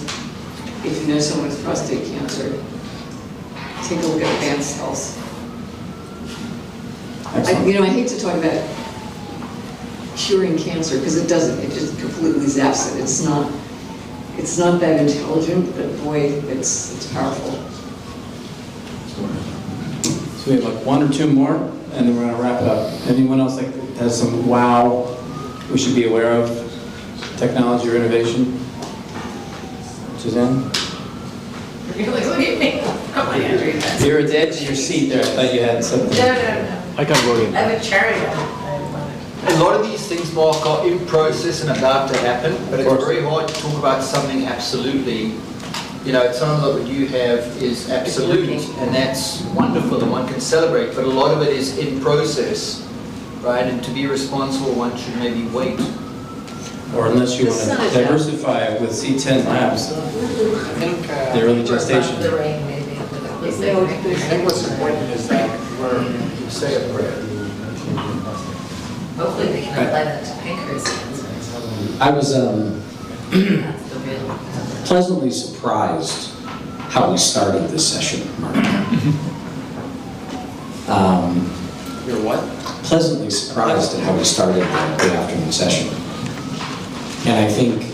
if you know someone with prostate cancer, take a look at Banff Health. I hate to talk about curing cancer because it doesn't. It just completely zaps it. It's not that intelligent, but boy, it's powerful. So we have like one or two more, and then we're going to wrap it up. Anyone else that has some wow we should be aware of, technology or innovation? Suzanne? You're like, look at me. Oh my God. You're at the edge of your seat there. I thought you had something. No. I got voting. I have a cherry. A lot of these things, Mark, are in process and about to happen, but it's very hard to talk about something absolutely. It sounds like what you have is absolute, and that's wonderful, and one can celebrate, but a lot of it is in process, right? And to be responsible, one should maybe wait. Or unless you want to diversify with C10 Labs, the early gestation. I think what's important is that where you say a prayer. Hopefully they can apply that to pancreas cancer. I was pleasantly surprised how we started this session, Mark. You're what? Pleasantly surprised at how we started the afternoon session. And I think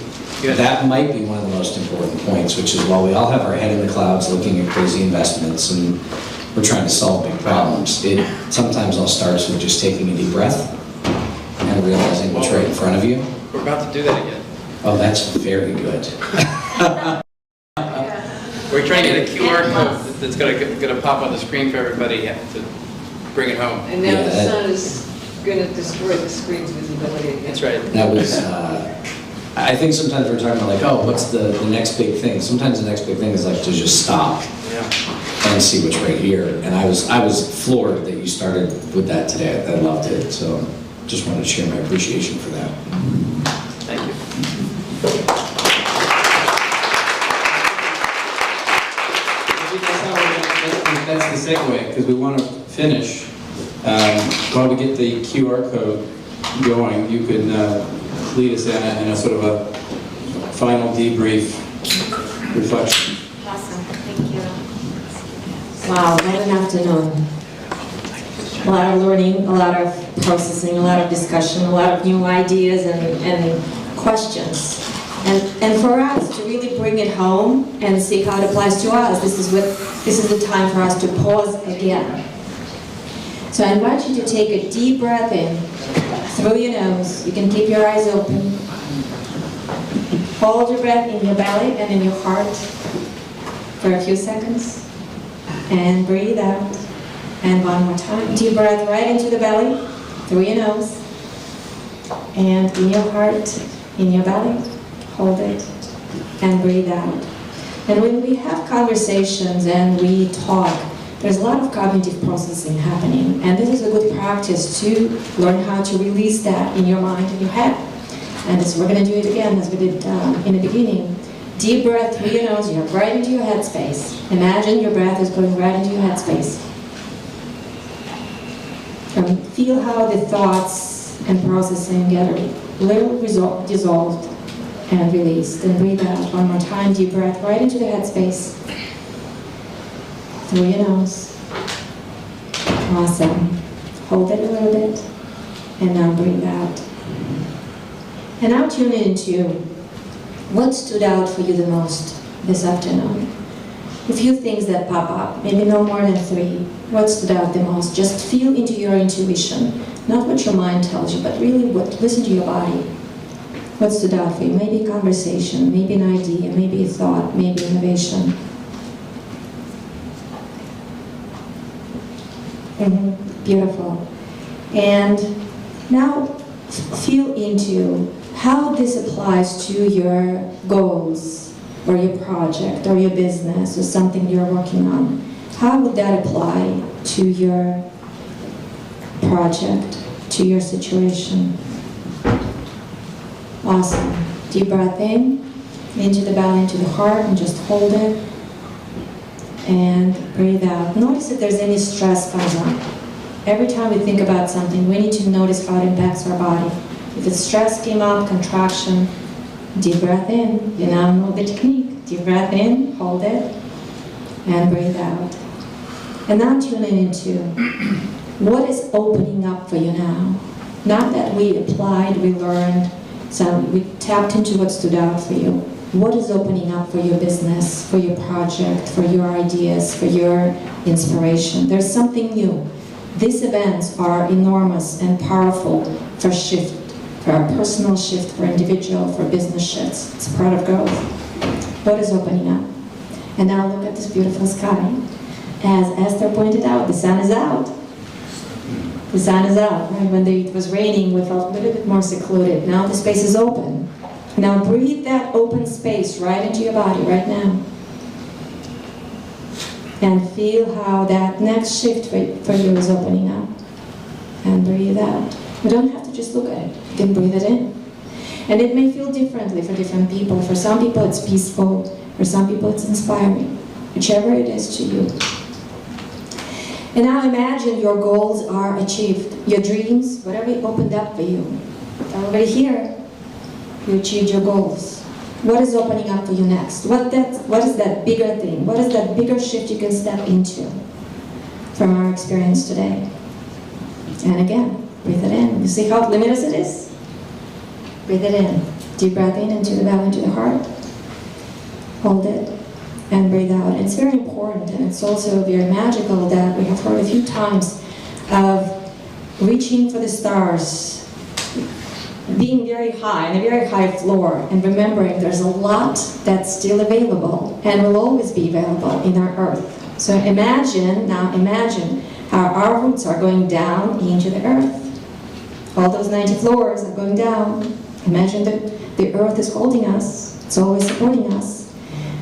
that might be one of the most important points, which is while we all have our head in the clouds looking at crazy investments and we're trying to solve big problems, it sometimes all starts with just taking a deep breath and realizing what's right in front of you. We're about to do that again. Oh, that's very good. We're trying to get a QR code that's going to pop on the screen for everybody to bring it home. And now the sun is going to destroy the screen's visibility again. That's right. That was, I think sometimes we're talking about like, oh, what's the next big thing? Sometimes the next big thing is like to just stop and see what's right here. And I was floored that you started with that today. I loved it. So just wanted to share my appreciation for that. Thank you. That's the segue, because we want to finish. While we get the QR code going, you could lead us in a sort of a final debrief reflection. Awesome, thank you. Wow, what an afternoon. A lot of learning, a lot of processing, a lot of discussion, a lot of new ideas and questions. And for us to really bring it home and see how it applies to us, this is the time for us to pause again. So I invite you to take a deep breath in through your nose. You can keep your eyes open. Hold your breath in your belly and in your heart for a few seconds. And breathe out. And one more time. Deep breath right into the belly, through your nose. And in your heart, in your belly. Hold it. And breathe out. And when we have conversations and we talk, there's a lot of cognitive processing happening. And this is a good practice to learn how to release that in your mind and your head. And so we're going to do it again as we did in the beginning. Deep breath through your nose, you're right into your headspace. Imagine your breath is going right into your headspace. And feel how the thoughts and processing get a little dissolved and released. And breathe out one more time. Deep breath right into the headspace. Through your nose. Awesome. Hold it a little bit. And now breathe out. And now tune into what stood out for you the most this afternoon. A few things that pop up, maybe no more than 3. What stood out the most? Just feel into your intuition. Not what your mind tells you, but really listen to your body. What stood out for you? Maybe a conversation, maybe an idea, maybe a thought, maybe innovation. Beautiful. And now feel into how this applies to your goals or your project or your business or something you're working on. How would that apply to your project, to your situation? Awesome. Deep breath in, into the belly, into the heart, and just hold it. And breathe out. Notice if there's any stress comes on. Every time we think about something, we need to notice how it impacts our body. If the stress came up, contraction, deep breath in. You now know the technique. Deep breath in, hold it, and breathe out. And now tune into what is opening up for you now. Not that we applied, we learned, so we tapped into what stood out for you. What is opening up for your business, for your project, for your ideas, for your inspiration? There's something new. These events are enormous and powerful for shift, for our personal shift, for individual, for business shifts. It's part of growth. What is opening up? And now look at this beautiful sky. As Esther pointed out, the sun is out. The sun is out. Right? When it was raining, we felt a little bit more secluded. Now the space is open. Now breathe that open space right into your body right now. And feel how that next shift for you is opening up. And breathe out. You don't have to just look at it. You can breathe it in. And it may feel differently for different people. For some people it's peaceful. For some people it's inspiring. Whichever it is to you. And now imagine your goals are achieved. Your dreams, whatever opened up for you. They're already here. You achieved your goals. What is opening up for you next? What is that bigger thing? What is that bigger shift you can step into from our experience today? And again, breathe it in. You see how limitless it is? Breathe it in. Deep breath in into the belly, into the heart. Hold it and breathe out. It's very important, and it's also very magical that we have heard a few times of reaching for the stars, being very high, on a very high floor, and remembering there's a lot that's still available and will always be available in our earth. So imagine how our roots are going down into the earth. All those 90 floors are going down. Imagine that the earth is holding us. It's always supporting us.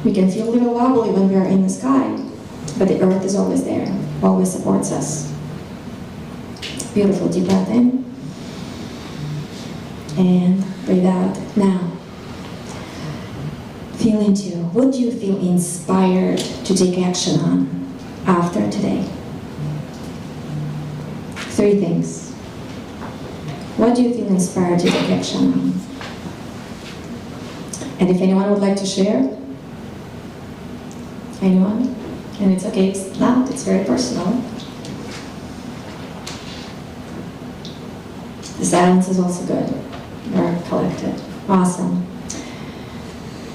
We can feel a little wobbly when we are in the sky, but the earth is always there, always supports us. Beautiful, deep breath in. And breathe out. Now, feel into what do you feel inspired to take action on after today? 3 things. What do you feel inspired to take action on? And if anyone would like to share? Anyone? And it's okay, it's loud, it's very personal. The silence is also good. We're collected. Awesome.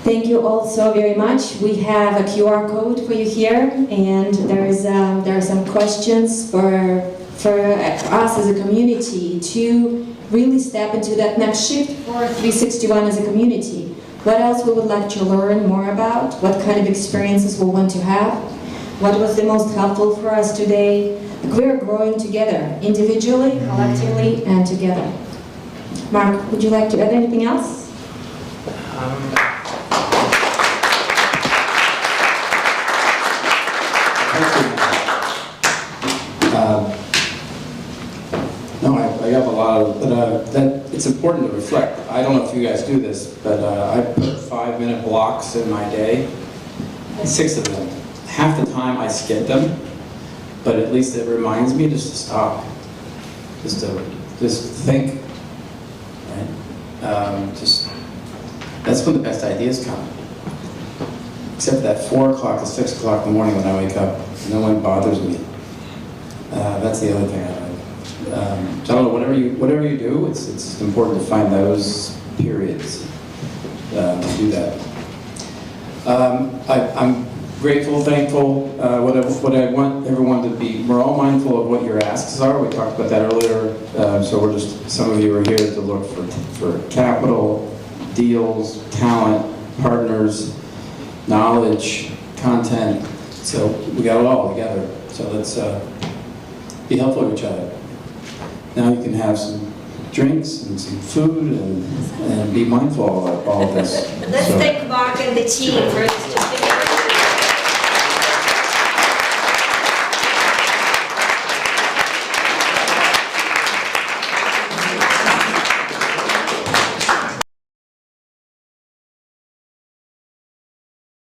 Thank you all so very much. We have a QR code for you here, and there are some questions for us as a community to really step into that next shift for 361 as a community. What else we would like to learn more about? What kind of experiences we want to have? What was the most helpful for us today? We're growing together, individually, collectively, and together. Mark, would you like to add anything else? No, I have a lot of, but it's important to reflect. I don't know if you guys do this, but I put 5-minute blocks in my day, 6 of them. Half the time I skip them, but at least it reminds me just to stop, just think, right? That's when the best ideas come. Except that 4 o'clock to 6 o'clock in the morning when I wake up, no one bothers me. That's the other thing I like. So I don't know, whatever you do, it's important to find those periods to do that. I'm grateful, thankful. What I want everyone to be, we're all mindful of what your asks are. We talked about that earlier. So some of you are here to look for capital, deals, talent, partners, knowledge, content. So we got it all together. So let's be helpful to each other. Now you can have some drinks and some food and be mindful of all of this. Let's thank Mark and the team for